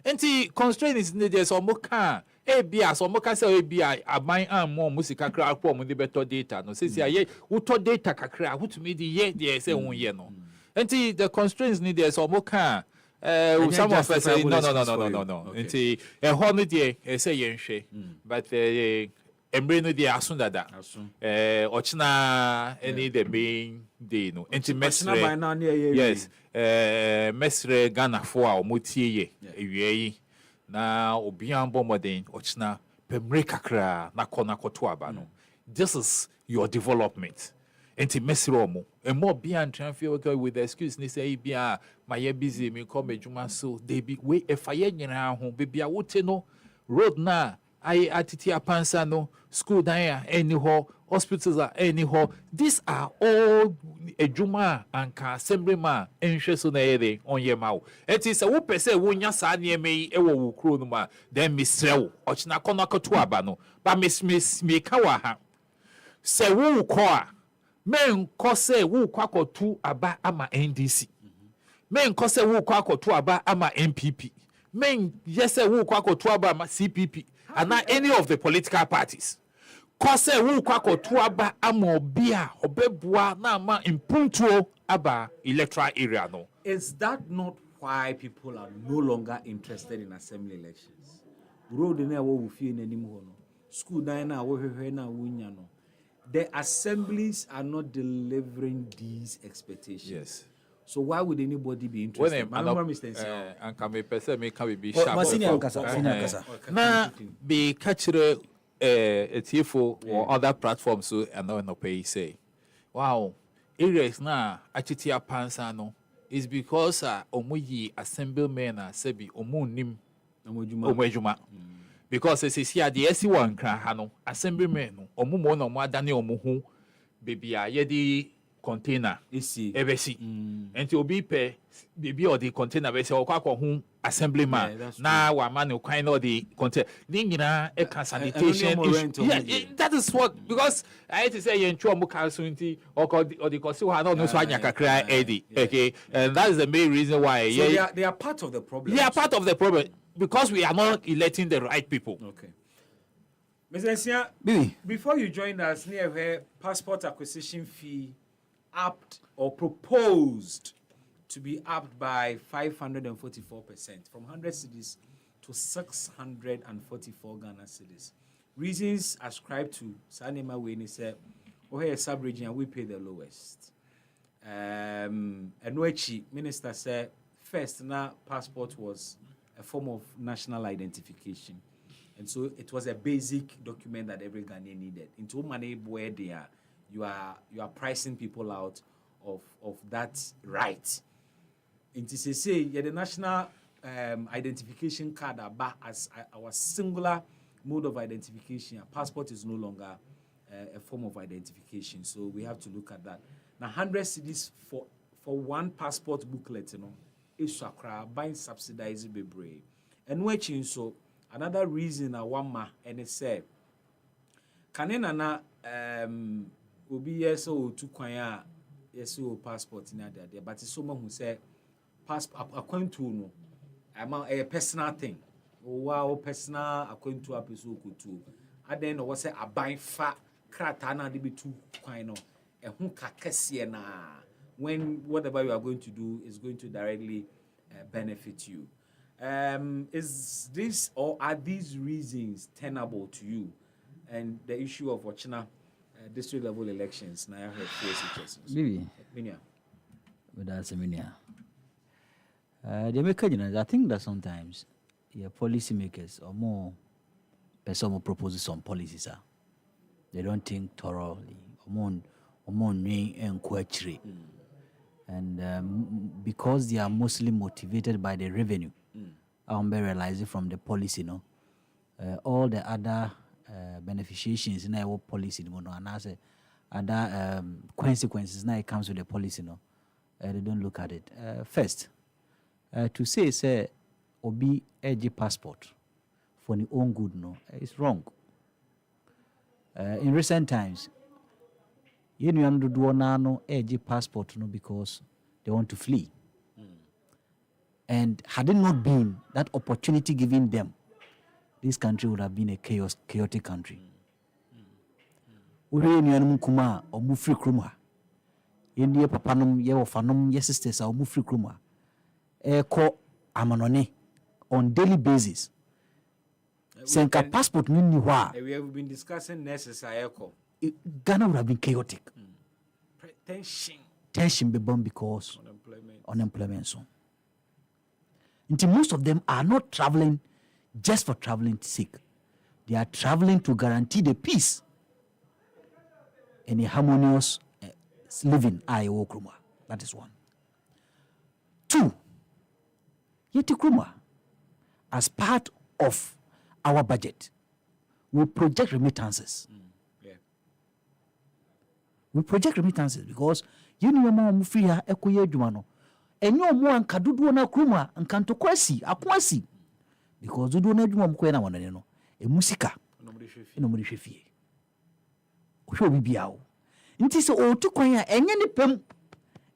Speaker 9: And the constraint is needed. So moka, ABI, so moka say ABI, I buy more music kakra for the better data. No, say uto data kakra. Who to me the say 1 year no. And the constraints needed. So moka. Some of us say no. It's a holiday, say yenche, but embryo de asundada. Ochna any the main day no. Enti mesre. Yes. Mesre Ghana for our mutie ye. Na obian bomodin ochna pemre kakra na kona kotoaba no. This is your development. Enti mesromo and more beyond transfer with the excuse ni say bia my busy me come ejuma so they be we if I nyina ho baby wote no road na I atitia pansa no school dan anyhow hospitals are anyhow these are all ejuma and ka assemblyman enhwe so na yede onye mawo enti se wo pese wo nya sa na eme e wo wo kro no ma then misrew ochina kono akoto aba no ba me ka wa ha se wo ko a men kose wo kwakotu aba ama NDC men kose wo kwakotu aba ama MPP men yese wo kwakotu aba ama CPP and any of the political parties kose wo kwakotu aba ama obia obebua na ama impuntuo aba electoral area no.
Speaker 1: Is that not why people are no longer interested in assembly elections? Road na wo fie na nim ho no, school na wo hwehwe na wo nya no. The assemblies are not delivering these expectations.
Speaker 9: Yes.
Speaker 1: So why would anybody be interested?
Speaker 9: And can be person me can be sharp. Na be catchere etifo or other platforms so and no pay say. Wow. Areas na achitia pansa no is because omuyi assemblymen sebi omunim omujuma. Because as is here the SC1 kra ha no assemblymen no omumo no mo adane omuhu baby yedi container ebesi enti obi pe baby or the container be say okwa hu assemblyman na wa man no kwan no the container nyina e can sanitation that is what because I had to say you nchu omu council nti or the cause ha no so anya kakra edi okay and that is the main reason why
Speaker 1: so they are part of the problem.
Speaker 9: They are part of the problem because we are not electing the right people.
Speaker 1: Okay. Mr. Nsia, before you joined us, near where passport acquisition fee upped or proposed to be upped by 544% from 100 cedis to 644 Ghana cedis. Reasons ascribed to Sanema Wayne said, oh, here sub-region we pay the lowest. And Noechi, minister said, first, now passport was a form of national identification. And so it was a basic document that every Ghanaian needed. Into money where they are, you are pricing people out of that right. Into say the national identification card as our singular mode of identification. A passport is no longer a form of identification. So we have to look at that. Now 100 cedis for one passport booklet, you know, is buying subsidized bebre. And watching so another reason I want ma and it say kanena na obi yeso to kwanya yeso passport in there but it's someone who say passport according to no a personal thing wow personal according to episode kutu and then was say aban fa krata na de be to kwan no ehun kakese na when whatever you are going to do is going to directly benefit you. Is this or are these reasons tenable to you? And the issue of Wachina district level elections, now I heard
Speaker 10: maybe. But that's a minia. The Americans, I think that sometimes policymakers or more person will propose some policies. They don't think thoroughly. And because they are mostly motivated by the revenue, I'm realizing from the policy, all the other beneficiations in our policy, and as other consequences now it comes with the policy, they don't look at it. First, to say obi edgy passport for the own good, it's wrong. In recent times, you know, edgy passport because they want to flee. And had it not been that opportunity given them, this country would have been a chaotic country. Kuma or mufri kruma. India papanum ye ofanum ye sisters or mufri kruma. Ko amanone on daily basis. Senka passport nini wa.
Speaker 1: We have been discussing necessary.
Speaker 10: Ghana would have been chaotic. Tension be born because unemployment. So. Until most of them are not traveling just for traveling's sake. They are traveling to guarantee the peace and a harmonious living. That is one. Two, Yeti Kruma, as part of our budget, we project remittances. We project remittances because you know more free ekuye jumano. Enyo mo anka dudu na kruma anka ntokwasi akwasi because dudu na juma mko na wanane no emusika no mo hwefie ohwe bibia o Nti so o to kwan a enye ne pem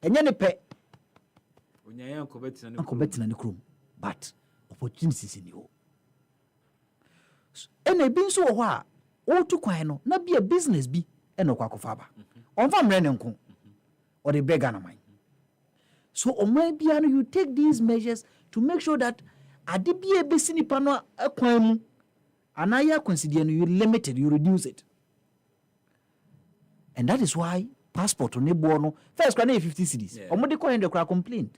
Speaker 10: enye ne pe
Speaker 1: Onyaya ankobetina ne
Speaker 10: ankobetina ne krom but opportunities in you. Ena bi nso wo ho a o to kwan no na bi a business bi ena kwa kofa ba. Onfa mre ne nko. Or the beggar na man. So omo you take these measures to make sure that ade bi e besi nipa no akwan mu anaya consider you limit it, you reduce it. And that is why passport on nebo no first kwa na 50 cedis. Omo de coin de kwa complained.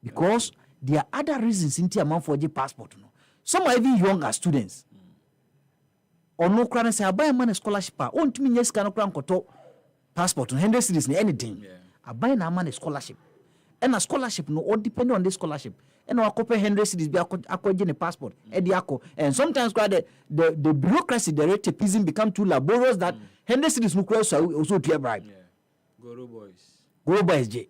Speaker 10: Because there are other reasons in the amount for the passport no. Some are even younger students. Or no crown say buy man scholarship pa on to me yes can crown koto passport 100 cedis ni anything. I buy na man scholarship. And a scholarship no all depending on the scholarship. And I copy 100 cedis be akọ passport. And sometimes the bureaucracy, the red tapeism become too laborious that 100 cedis no cross also to bribe.
Speaker 1: Goro boys.
Speaker 10: Goro boys je.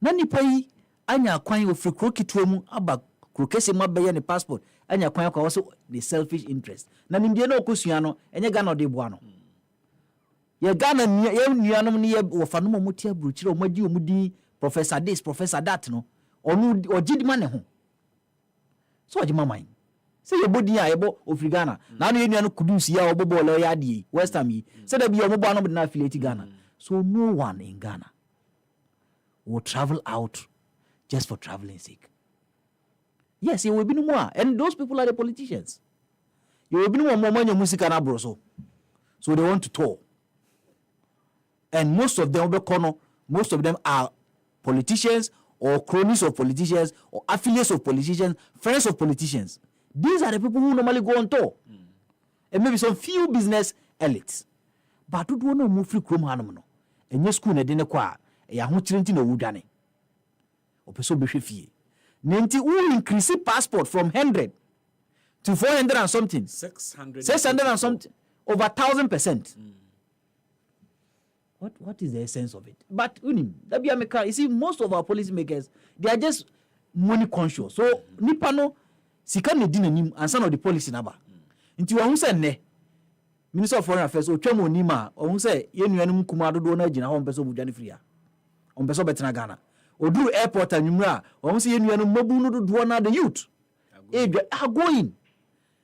Speaker 10: Na nipa yi anya kwan ofri krokitwa mu aba krokese mu abaye ne passport anya kwan kwa also the selfish interest. Na nimdie na okosua no enye Ghana de boa no. Ye Ghana ye nuanom ne ye wofanom mo tia bruchire o magi o mudi professor this professor that no onu ogidima ne ho so ogima man say ye bodi a yebo ofri Ghana na no ye nuano kudus ya obobo le ya die west ham yi say da bi o mobo no na affiliate Ghana so no one in Ghana will travel out just for traveling sake. Yes, you will be no more, and those people are the politicians. You will be no more money music and abroso, so they want to tour. And most of them are politicians or cronies of politicians or affiliates of politicians, friends of politicians. These are the people who normally go on tour. And maybe some few business elites. But who don't know move free chrome hanum. And your school na dene kwa ya ho chirenti na wudane. Opeso behwe fie. Nenti who increase passport from 100 to 400 and something. 600 and something. Over 1,000%. What is the essence of it? But you see, most of our policymakers, they are just money conscious. So nipa no sika ne di nanim ansa na the policy naba. Nti wa hu se ne Minister of Foreign Affairs o twam onima o hu se ye nuanum kuma dodo na agina ho mpeso budwane free a. O mpeso betena Ghana. Oduru airport anwumra o hu se ye nuanum mabu no dodo na the youth. Are going.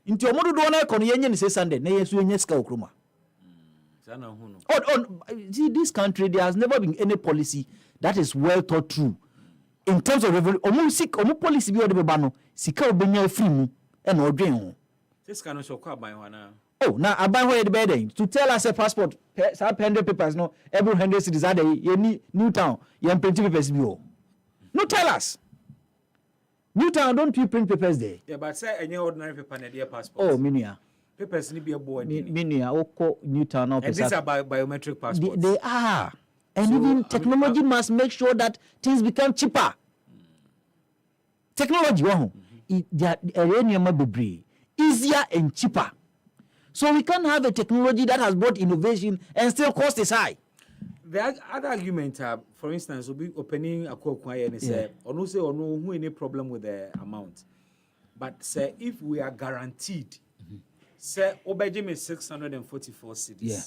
Speaker 10: Nti o mododo na ekono ye nye ne 600 na ye so nye sika okroma. See, this country, there has never been any policy that is well thought through in terms of revenue. Omu policy be ode beba no sika obenya free mu e na odwen ho.
Speaker 1: This kind of shock aban ho na.
Speaker 10: Oh, na aban ho ye de be den to tell us a passport, sa 100 papers no, every 100 cities are there. Ye New Town, ye print papers bi o. No tell us. New Town don't you print papers there?
Speaker 1: Yeah, but say any ordinary paper na their passport.
Speaker 10: Oh, minia.
Speaker 1: Papers need be a board.
Speaker 10: Minia oko New Town now.
Speaker 1: And these are biometric passports.
Speaker 10: They are. And so, even technology must make sure that things become cheaper. Technology, easier and cheaper. So we can't have a technology that has brought innovation and still cost is high.
Speaker 1: The other argument, for instance, will be opening a quote and say, or no say or no who any problem with the amount. But say if we are guaranteed, say Obejim is 644 cities.
Speaker 10: Yeah.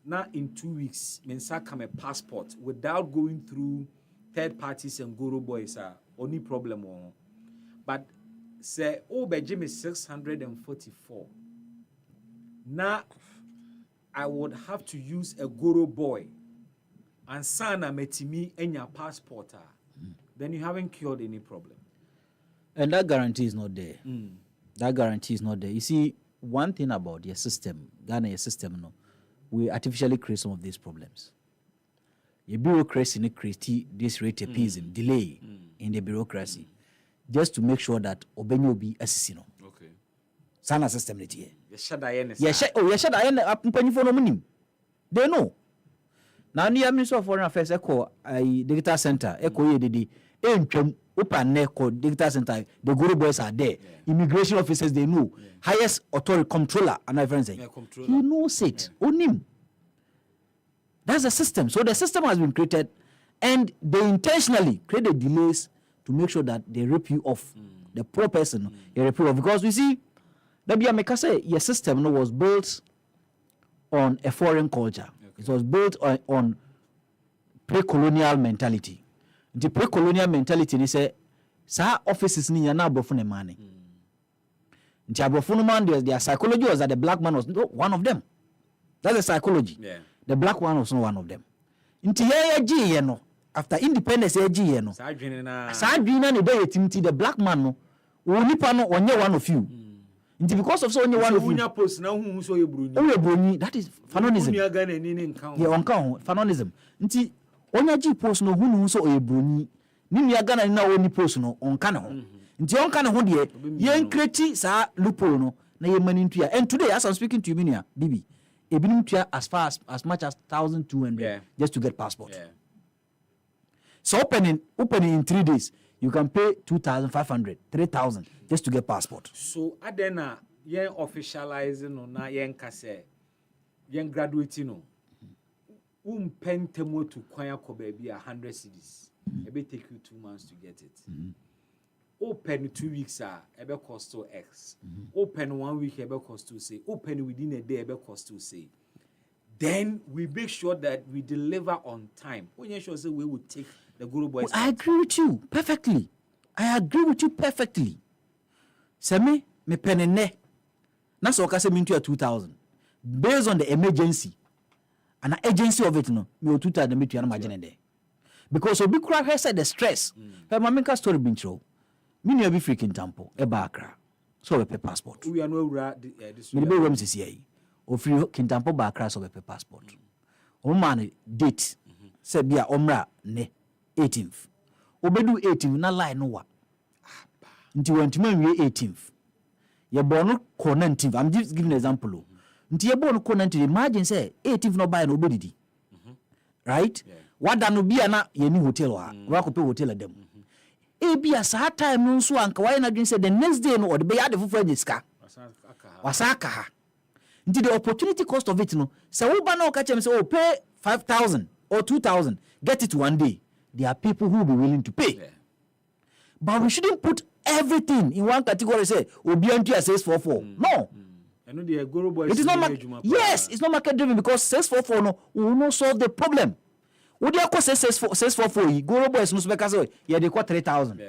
Speaker 1: Now in 2 weeks, Mensa come a passport without going through third parties and Guru boys are only problem on. But say Obejim is 644. Now I would have to use a Guru boy and sana metimi and your passport. Then you haven't cured any problem.
Speaker 10: And that guarantee is not there. That guarantee is not there. You see, one thing about your system, Ghana system, no, we artificially create some of these problems. The bureaucracy create this rateism, delay in the bureaucracy, just to make sure that Obenyo be assassino.
Speaker 1: Okay.
Speaker 10: Sana system it here. They know. Now, the Minister of Foreign Affairs echo a digital center, echo ye didi, open neko digital center, the Guru boys are there. Immigration officers they know. Highest authority controller and everything. He knows it. Onim. That's the system. So the system has been created and they intentionally created delays to make sure that they rip you off. The poor person, they rip you off. Because we see, your system was built on a foreign culture. It was built on pre-colonial mentality. The pre-colonial mentality, they say, sa offices ni yana abrofo ne mane. Nti abrofo no man, their psychology was that the black man was one of them. That's the psychology.
Speaker 1: Yeah.
Speaker 10: The black one was not one of them. Nti ye no after independence ye no.
Speaker 1: Sa adwene
Speaker 10: na ne dey timti the black man no onipa no onye one of you. Nti because of so onye one of you.
Speaker 1: Unya post na hu so ye broni.
Speaker 10: O ye broni, that is fanonism.
Speaker 1: Unya ga na ni ne nkan.
Speaker 10: Yeah, onka fanonism. Nti onye ji post no hu so o ye broni. Ni nua Ghana na woni post no onka ne ho. Nti onka ne ho de ye create sa loophole no na ye mani ntua. And today as I'm speaking to you Minia, Bibi, ebinim tua as much as 1,200 just to get passport.
Speaker 1: Yeah.
Speaker 10: So opening in 3 days, you can pay 2,500, 3,000 just to get passport.
Speaker 1: So adena yen officializing no na yen kase yen graduating no. Pentemo to kwanya ko baby 100 cedis. It may take you 2 months to get it. Open 2 weeks it will cost to X. Open 1 week it will cost to say. Open within a day it will cost to say. Then we make sure that we deliver on time. When you sure say we will take the Guru Boys.
Speaker 10: I agree with you perfectly. Semi me penene. Na so ka say me into 2,000. Based on the emergency. And the agency of it no, me 2,000 me to imagine there. Because obi kura he said the stress. Her mamenka story been true. Me no be freaking tampo e ba Accra. So we pay passport.
Speaker 1: We are no ura this.
Speaker 10: Me be wem sisi o free kintampo ba Accra so we pay passport. O man date say bia omra ne 18th. Obedu 18th na line no wa. Nti wantuma wie 18th. Ye born ko 19th. I'm just giving an example. Nti ye born ko 19th. Imagine say 18th no buy no obedidi. Right? Yeah. Wada no bia na ye ni hotel wa ko pay hotel dem. E bia sa time no so anka why na dwen say the next day no or the be ya de fufu ajiska. Wasaka ha. Nti the opportunity cost of it no. Say wo ba na o ka chem say oh pay 5,000 or 2,000 get it one day. There are people who will be willing to pay. Yeah. But we shouldn't put everything in one category say obi antu 644. No. It is not yes, it's not market driven because 644 no will not solve the problem. Would you say 644 Guru Boys no speak say yeah they got 3,000. Yeah.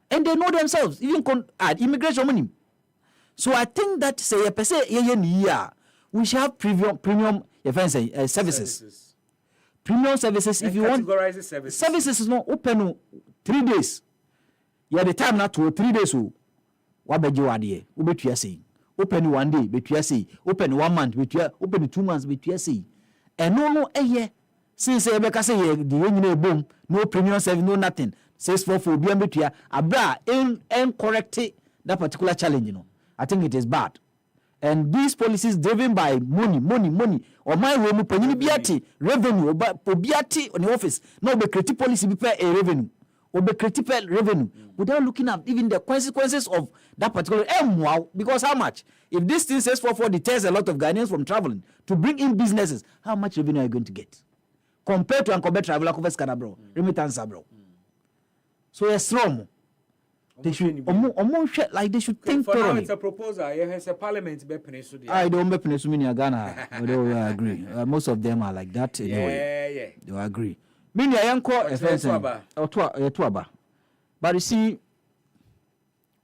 Speaker 10: And they know themselves even add immigration money. So I think that say per se we should have premium services. Premium services and if you want services is not open 3 days. Yeah the time not to 3 days what be you adie obetua say open 1 day betua say open 1 month betua open 2 months betua say and no since e be ka say the nyina ebom no premium service no nothing 644 bia betua abra en correct that particular challenge I think it is bad. And these policies driven by money or my way mu panini biati revenue obiati on the office no be create policy be pay a revenue or be create revenue without looking at even the consequences of that particular because how much if this thing says for deters a lot of Ghanaians from traveling to bring in businesses, how much revenue are you going to get compared to Ankobe traveler covers bro remittance bro. So it's strong. They should like they should think
Speaker 1: for
Speaker 10: thoroughly.
Speaker 1: Now it's a proposal. Yes, a parliament be penesu.
Speaker 10: I don't be penesu in Ghana. I don't agree. Most of them are like that anyway. Yeah. They agree. Mini ayanko offense. Tuaba. But you see,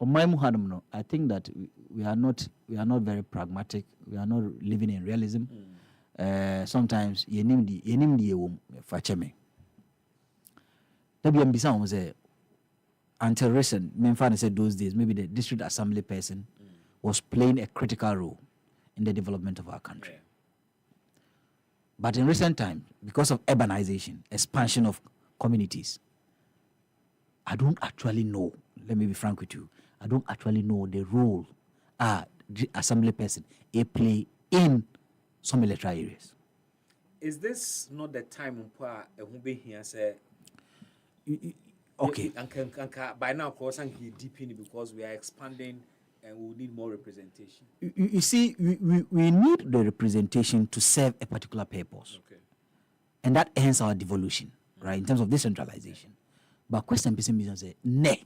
Speaker 10: on my muhadam no, I think that we are not very pragmatic. We are not living in realism. Sometimes yenimdi yewum facheme. Tabi ambisa umze. Until recent, Memphani said those days, maybe the district assembly person was playing a critical role in the development of our country. Yeah. But in recent times, because of urbanization, expansion of communities, I don't actually know, let me be frank with you, I don't actually know the role the assembly person play in some electoral areas.
Speaker 1: Is this not the time when here say?
Speaker 10: Okay.
Speaker 1: By now, of course, he deep in it because we are expanding and we need more representation.
Speaker 10: You see, we need the representation to serve a particular purpose. Okay. And that ends our devolution, right, in terms of decentralization. But question person say, ne,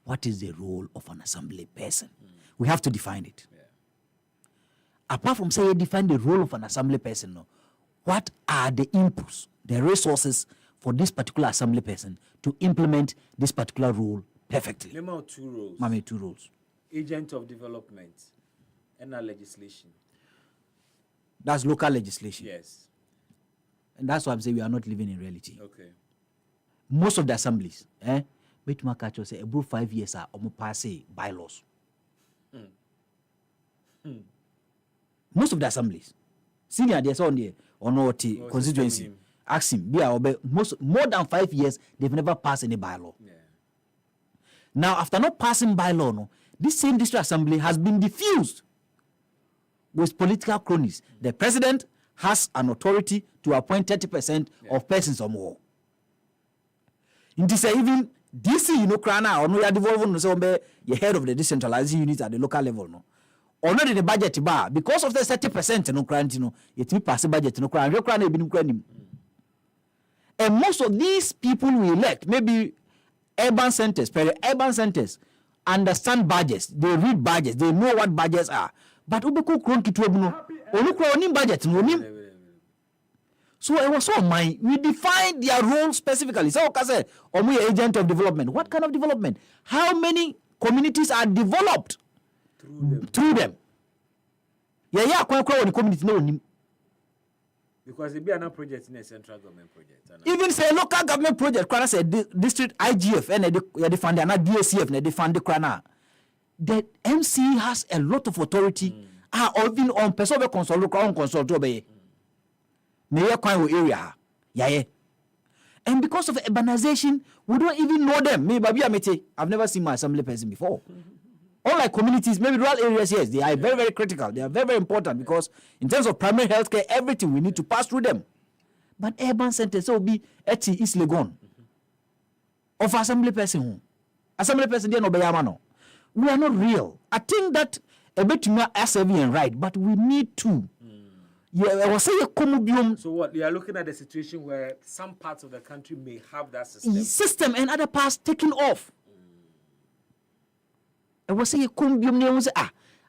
Speaker 10: what is the role of an assembly person? We have to define it. Yeah. apart from say you define the role of an assembly person, no, what are the inputs, the resources for this particular assembly person to implement this particular role perfectly?
Speaker 1: Name out 2 roles.
Speaker 10: Mami, 2 roles.
Speaker 1: Agent of development and legislation.
Speaker 10: That's local legislation.
Speaker 1: Yes.
Speaker 10: And that's why I'm saying we are not living in reality.
Speaker 1: Okay.
Speaker 10: Most of the assemblies, bet my catch say about 5 years are almost passing bylaws. Most of the assemblies, senior there's on there or not constituency, ask him, more than 5 years, they've never passed any bylaw.
Speaker 1: Yeah.
Speaker 10: Now, after not passing bylaw, no, this same district assembly has been diffused with political cronies. The president has an authority to appoint 30% of persons or more. In this, even DC, Krana, or no, you are devolving, so you're head of the decentralized unit at the local level, no. Or not in the budget bar, because of the 30%, no, Krantino, you pass the budget, no, Kran, your Kran, and most of these people we elect, maybe urban centers, peri-urban centers, understand budgets, they read budgets, they know what budgets are. But Ubeko Kron Kitwebuno, Onukro budget, no. So it was so mine. We defined their role specifically. So, Kase, Omu agent of development. What kind of development? How many communities are developed through them? Yeah, quite community no.
Speaker 1: Because it be an project in a central government project.
Speaker 10: Even say local government project, Krana say district IGF and they fund and DSCF and they fund the Krana. The MC has a lot of authority. Even on person consult obey. Mayor Kwan area. Yeah. And because of urbanization, we don't even know them. Maybe I've never seen my assembly person before. Unlike communities, maybe rural areas, yes, they are very, very critical. They are very, very important because in terms of primary health care, everything, we need to pass through them. But urban centers, so be Eti East Legon. Of assembly person, they no bayamano. We are not real. I think that a bit more SAV and right, but we need to. Yeah, I was saying
Speaker 1: so what you are looking at the situation where some parts of the country may have that
Speaker 10: system and other parts taken off. I was saying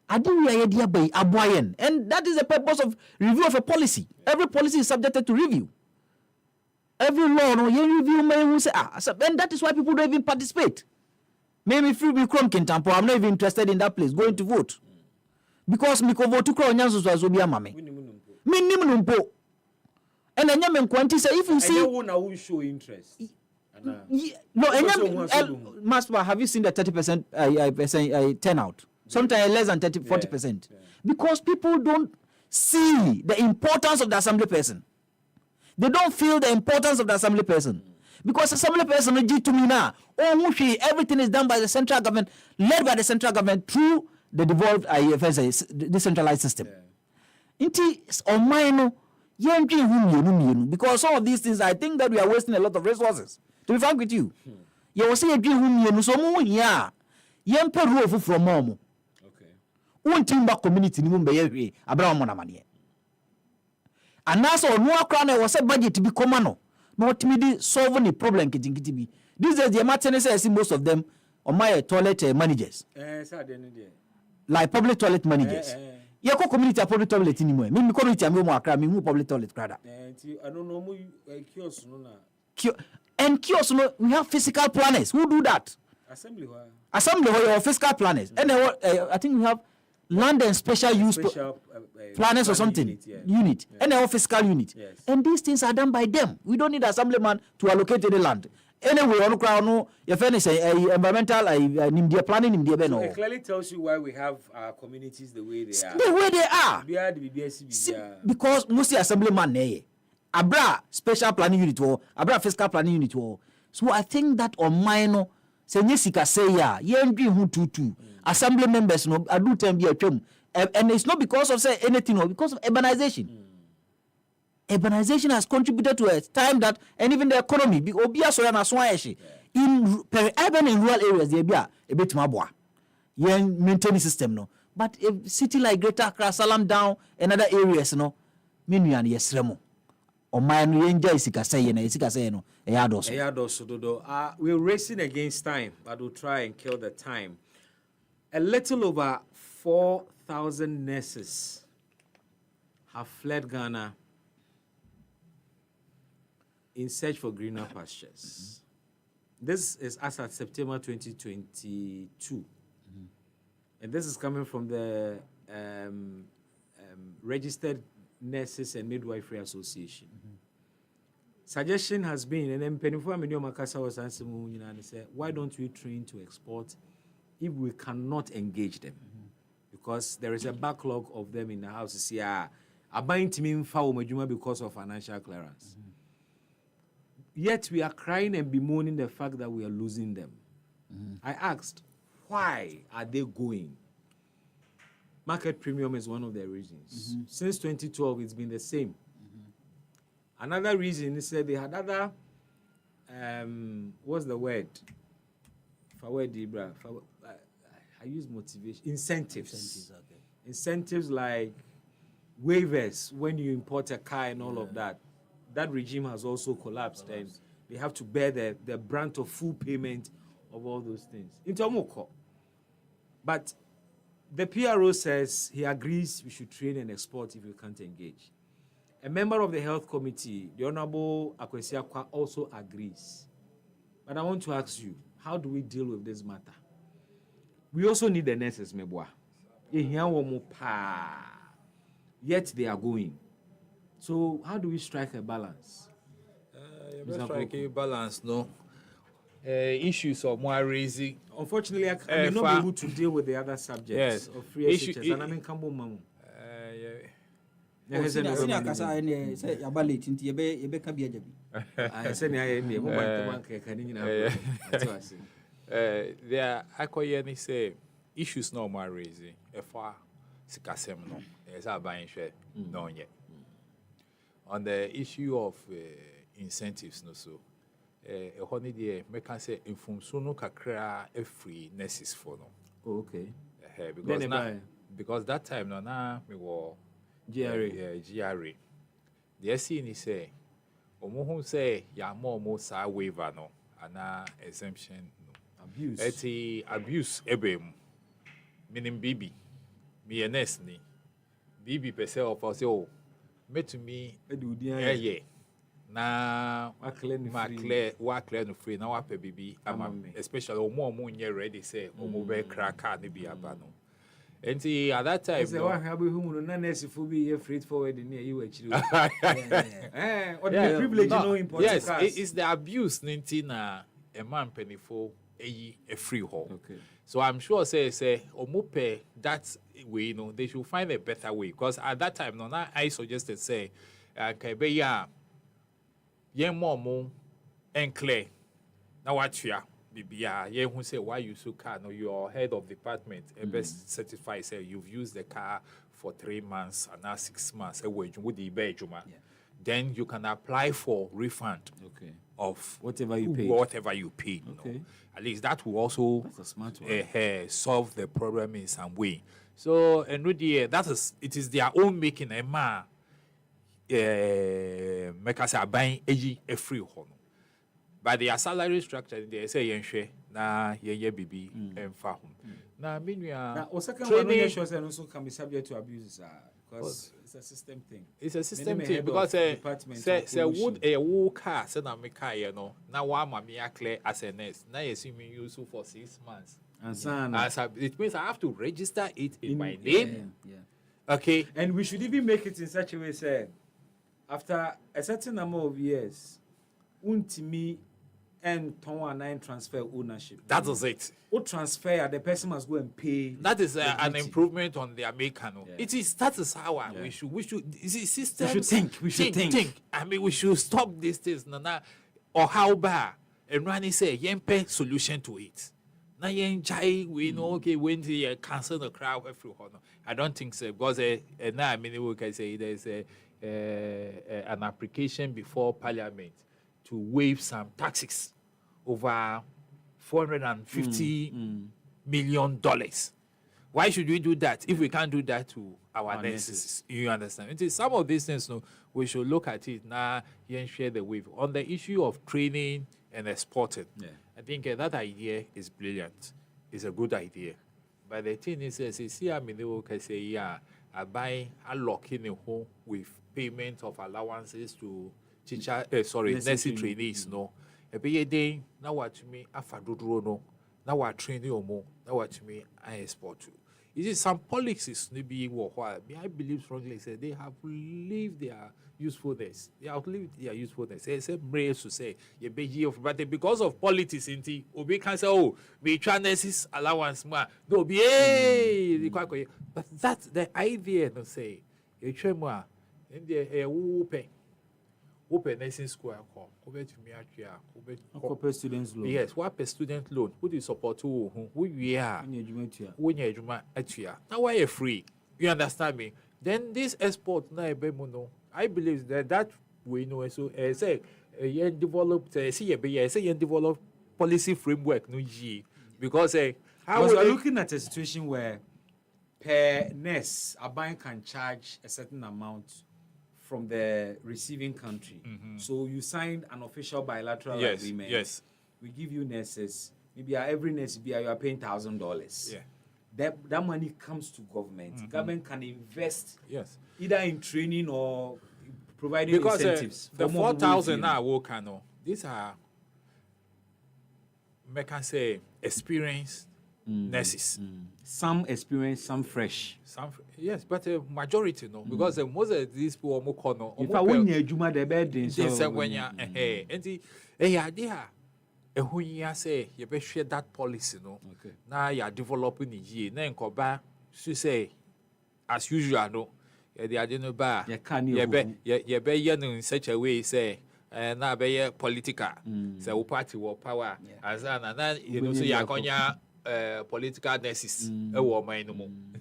Speaker 10: I do idea by Aboyen, and that is the purpose of review of a policy. Every policy is subjected to review. Every law, no, you review may say and that is why people don't even participate. Maybe if you be Tampo, I'm not even interested in that place, going to vote. Because me vote to crown Yansu as will be a mammy. Minimum po. And then you quantity say if you see
Speaker 1: I won't show interest.
Speaker 10: No, Master, have you seen the 30% turnout? Sometimes less than 40%. Yeah. Because people don't see the importance of the assembly person. They don't feel the importance of the assembly person. Because assembly person to me now, everything is done by the central government, led by the central government through the devolved decentralized system. It's on mine, because some of these things, I think that we are wasting a lot of resources. To be frank with you, you will see a dream so more, yeah, young Peru from Momo. Okay. One timber community, Nimbe, Abraham Monamania. And that's all, no crown was a budget to be common. Not me solving the problem. These are the Martinez, I see most of them on my toilet managers. Like public toilet managers. You call community a public toilet anymore. Me community am more akra, me public toilet krada.
Speaker 1: I don't know kiosk no na.
Speaker 10: And kiosk no, we have physical planners who do that.
Speaker 1: Assembly
Speaker 10: or physical planners. And I think we have land and special use planners or something unit. And our fiscal unit. Yes. And these things are done by them. We don't need assemblyman to allocate any land. Anyway, on the your friend say environmental planning.
Speaker 1: So it clearly tells you why we have our communities the way they are.
Speaker 10: The way they are. Because most assemblyman abra special planning unit or abra fiscal planning unit or. So I think that on minor say Jessica say who tutu assembly members no I do time be a term. And it's not because of say anything or because of urbanization. Urbanization has contributed to a time that, and even the economy, in urban and rural areas, they be a bit more. You maintain the system, no. But a city like Greater Accra, Salam Down, and other areas, no, minu yes remo. Or my enjoy Sika say no, a yard or
Speaker 1: so. We're racing against time, but we'll try and kill the time. A little over 4,000 nurses have fled Ghana in search for greener pastures. This is as at September 2022. And this is coming from the Registered Nurses and Midwifery Association. Suggestion has been, and then Penifua Menio Makasa was answering, and said, why don't we train to export if we cannot engage them? Because there is a backlog of them in the house. I bind to me because of financial clearance. Yet we are crying and bemoaning the fact that we are losing them. I asked, why are they going? Market premium is one of the reasons. Since 2012, it's been the same. Another reason is that they had other, what's the word? I use motivation. Incentives. Incentives like waivers when you import a car and all of that. That regime has also collapsed, and they have to bear the brunt of full payment of all those things. But the PRO says he agrees we should train and export if we can't engage. A member of the health committee, the Honorable Akwesi Akwa, also agrees. But I want to ask you, how do we deal with this matter? We also need the nurses, Mebwa. Yet they are going. So how do we strike a balance?
Speaker 9: Strike a balance, no. Issues of more raising.
Speaker 1: Unfortunately, I may not be able to deal with the other subjects of free SHS. And I mean, Kambo Mamu. I said,
Speaker 9: there are say issues no more raising. If I sikasem no, as I buying share no yet. On the issue of incentives, no so. A holiday, make us say infumsuno kakra a free nurses for no.
Speaker 1: Okay.
Speaker 9: Because now, because that time no na me were GRA. The SC ni say, omo say ya more sa waiver no, ana exemption no.
Speaker 1: Abuse.
Speaker 9: Eti abuse ebem. Meaning BB. Me nurse ni. BB per se of us oh. Me to me. Yeah. Na wa clear no free na wa pe bibi ama especially omo nye ready say omo be cracker ne bi aba no enti at that time
Speaker 1: say wa have hu no na nurse fo bi ye freight forward ne you achiri or the privilege no important.
Speaker 9: Yes, it's the abuse nti na a man penifo eyi a free hall.
Speaker 1: Okay.
Speaker 9: So I'm sure say omo pe that way, you know, they should find a better way because at that time no na I suggested say okay be ya yen momo enclare na watua bibia yen who say why you so car no your head of department best certify say you've used the car for 3 months and now 6 months then you can apply for refund of
Speaker 1: whatever you paid.
Speaker 9: Okay. No? At least that will also
Speaker 1: that's a smart one.
Speaker 9: Solve the problem in some way. So and it is their own making a ma make us buying a free home. But their salary structure, they say yen na yen bibi and fa home. Now meanwhile,
Speaker 1: training also can be subject to abuses because it's a system thing.
Speaker 9: It's a system thing because say would a wool car say na me car you know. Now one mammy clear as a nurse. Now you see me use for 6 months. And it means I have to register it in my name.
Speaker 1: Yeah.
Speaker 9: Okay.
Speaker 1: And we should even make it in such a way, say, after a certain number of years, untimi and Tonwa transfer ownership.
Speaker 9: That is it.
Speaker 1: Who transfer, the person must go and pay.
Speaker 9: That is an improvement on the American. Yeah. That is how we should. Is it systems?
Speaker 1: We should think.
Speaker 9: I mean, we should stop these things. Or how bad? And Rani say, "Yempe solution to it." Na yen jai we know okay when the cancel the crowd every corner. I don't think so because now I mean we can say there's an application before Parliament to waive some taxes over $450 million. Why should we do that if we can't do that to our nurses? You understand? It is some of these things. No, we should look at it now. Yen share the wave on the issue of training and exporting.
Speaker 1: Yeah.
Speaker 9: I think that idea is brilliant. It's a good idea. But the thing is, see, I mean, they will say, I buy a lock in a home with payment of allowances to teacher, nursing trainees, no. A be a day, now what me, afadudro no, now what train you more, now what me, I export to. Is it some policies maybe while I believe strongly say they have lived their usefulness. They have lived their usefulness. It's a brave to say you be here but because of politics in the Obi can say, oh, me nurses allowance ma no be but that's the idea no say you try more in the open nursing school over to me
Speaker 1: Corporate students loan.
Speaker 9: yes, what per student loan? Who do you support who we are? When you're now why you free? You understand me? Then this export now I believe that we know so say you develop say develop policy framework no because
Speaker 1: how we're looking at a situation where per nurse a bank can charge a certain amount from the receiving country. So you signed an official bilateral agreement.
Speaker 9: Yes.
Speaker 1: We give you nurses. Maybe every nurse you are paying $1,000.
Speaker 9: Yeah.
Speaker 1: That money comes to government. Government can invest
Speaker 9: either
Speaker 1: in training or providing
Speaker 9: because
Speaker 1: incentives.
Speaker 9: The 4,000 now work these are I can say experienced nurses.
Speaker 1: Some experienced, some fresh.
Speaker 9: Yes, but majority no, because most of these people are more
Speaker 1: if I win a juma the bed,
Speaker 9: they say when you and the idea who you say you better share that policy no.
Speaker 1: Okay.
Speaker 9: Now you are developing it here. Now Koba should say as usual no. The idea no ba. You be in such a way say. Now be political. Say we party will power. As and you know so you are going political nurses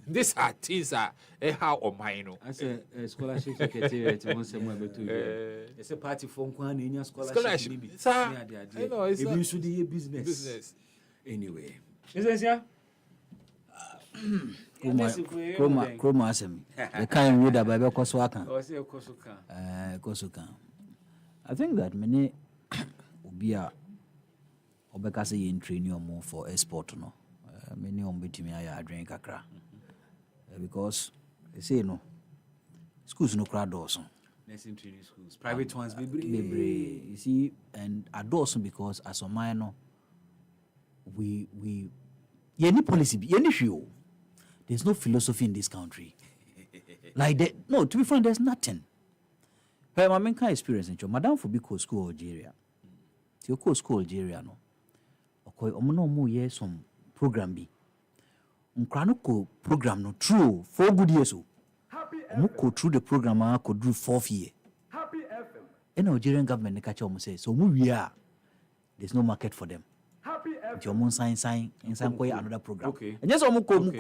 Speaker 9: these are things that how on mine
Speaker 1: as a scholarship secretariat once a month it's a party phone scholarship
Speaker 9: I know it's
Speaker 1: not business
Speaker 9: anyway
Speaker 10: Chroma asem the kind read about Kosoaka Kosoka I think that many ubia obeka say in training more for export no many betimi aya drink kakra because they say no schools no crowd also
Speaker 1: nursing training schools private ones
Speaker 10: be you see and adults because as a minor we any policy any show there's no philosophy in this country like that no to be frank there's nothing my main kind experience in madam for be school Algeria to school Algeria no okay omo year some program bi nkrano ko program no true 4 good years o omo through the program ko do 4th year happy FM and Nigerian government ne catch omo say so omo we are there's no market for them happy FM omo sign ko another program and yes omo ko mu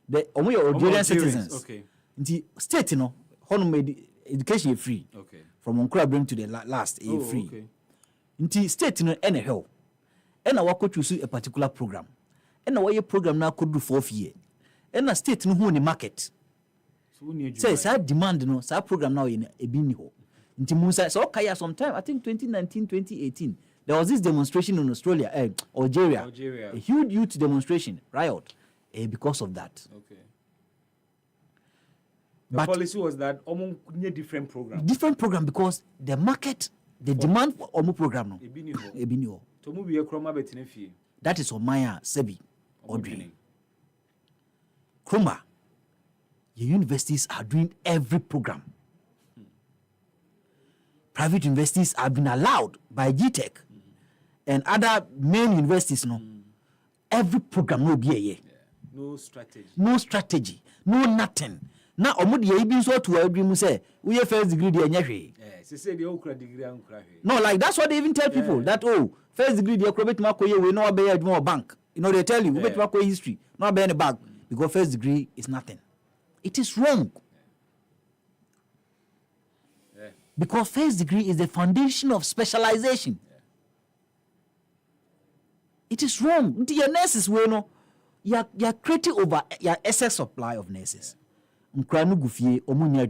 Speaker 10: the omo your Nigerian citizens
Speaker 1: okay
Speaker 10: nti state no hono education free from Onkra bring to the last free nti state no ene help and I walk choose a particular program. And now your program now could do 4th year. And a state no who market. Says I demand no sa program now in Ebiniho. Inti Musa so kaya sometime I think 2019 2018 there was this demonstration in Australia Algeria. A huge youth demonstration riot because of that.
Speaker 1: Okay. The policy was that omo different program
Speaker 10: because the market the demand for omo program no Ebiniho. That is Omaya Sebi Audrey. Kroma, your universities are doing every program. Private universities have been allowed by GTech and other main universities. No, every program no be a year.
Speaker 1: No strategy.
Speaker 10: No strategy. No nothing. Now, omudi ye been so to every mu say we have first degree there nyahwe.
Speaker 1: They say the okra degree
Speaker 10: No, like that's what they even tell people that first degree the okra bet makoye we no be more bank. You know they tell you we bet makoye history no be any bank because first degree is nothing. It is wrong. Because first degree is the foundation of specialization. It is wrong. Until your nurses we no you are creating over your excess supply of nurses. Nkranu gufie omunya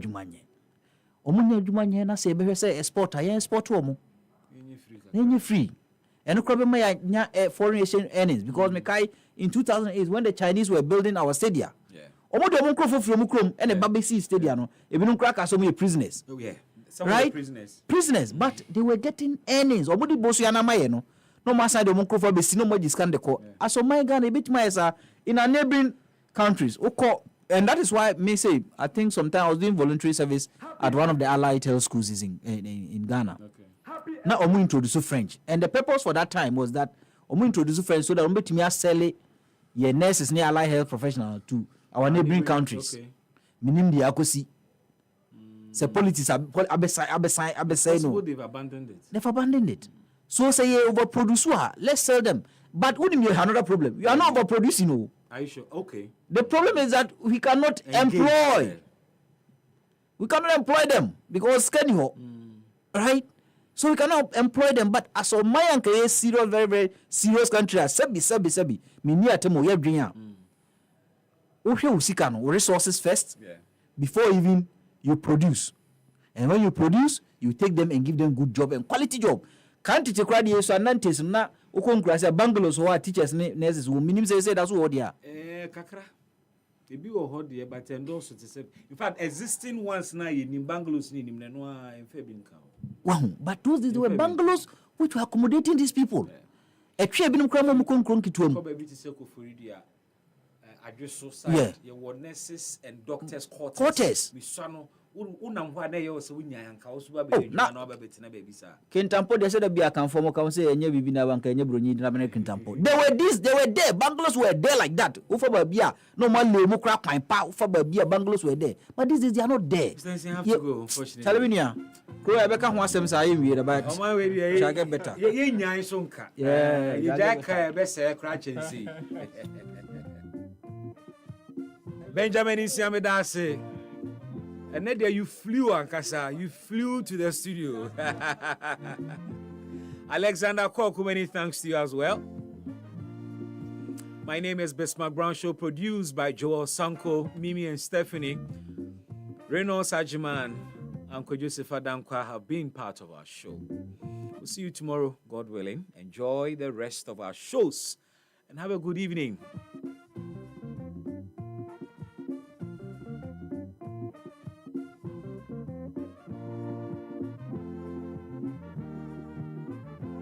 Speaker 10: adwumanye na se be say export ayen export omo enye free and crop me nya foreign exchange earnings because me kai in 2008 when the Chinese were building our stadia Omo de omo krofo from krom and a babesi stadium no. Ebi crack as some prisoners.
Speaker 1: Oh yeah. Some
Speaker 10: Right?
Speaker 1: of the prisoners.
Speaker 10: Prisoners, but they were getting earnings. Omo di bosu yana maye no. No man side omo krofo be no more discount the call. As o my Ghana bit my in our neighboring countries. And that is why me say I think sometimes I was doing voluntary service at one of the allied health schools in Ghana.
Speaker 1: Okay.
Speaker 10: Now omo introduce French, and the purpose for that time was that omo introduce French so that omo betimi sell your nurses near allied health professional to our neighboring countries.
Speaker 1: Okay.
Speaker 10: Minim di akosi. Say politics abesai no.
Speaker 1: They've abandoned it.
Speaker 10: They've abandoned it. So say you overproduce, let's sell them. But wouldn't you have another problem? You are not overproducing. No.
Speaker 1: Are you sure? Okay.
Speaker 10: The problem is that we cannot employ. We cannot employ them because right? So we cannot employ them. But as of my uncle is serious, very, very serious country, sebi. Me near temo ye dream. Resources first before even you produce. And when you produce, you take them and give them good job and quality job. Can't teach a crowd here so nantes na ukon bungalows who are teachers nurses who minimum say that's what they are.
Speaker 1: Kakra. Ebi wo ho de but endorse to say. In fact, existing ones na in bungalows ni nim na no enfa bi nka.
Speaker 10: Wow, but those days were bungalows which were accommodating these people. A tree binum kramo mu konkron kituam.
Speaker 1: Ko ba bi ti se ko foridia. Adweso side, your nurses and doctors quarters. We swano unam hwa na ye so wunya yanka wo so ba be na ba betina ba bi sa.
Speaker 10: Kintampo they said be akan form come say enye bibi na banka enye bronyi na be Kintampo. They were there, bungalows were there like that. Ufa ba bia no man le mu kra kwan pa ufa ba bia bungalows were there. But these days they are not there.
Speaker 1: Since you have to go unfortunately.
Speaker 10: Salvinia. Ko e be ka ho asem sa ye wi ba.
Speaker 1: O man we bi
Speaker 10: shall get better.
Speaker 1: Ye nyan so nka.
Speaker 10: Yeah,
Speaker 1: you jack be say kra chensi. Benjamin Isiamedase. And then there you flew, Ankasa. You flew to the studio. Alexander Koku, many thanks to you as well. My name is Bismark Brown Show, produced by Joel Sanko, Mimi and Stephanie. Reynolds Ajiman and Joseph Adankwa have been part of our show. We'll see you tomorrow, God willing. Enjoy the rest of our shows and have a good evening.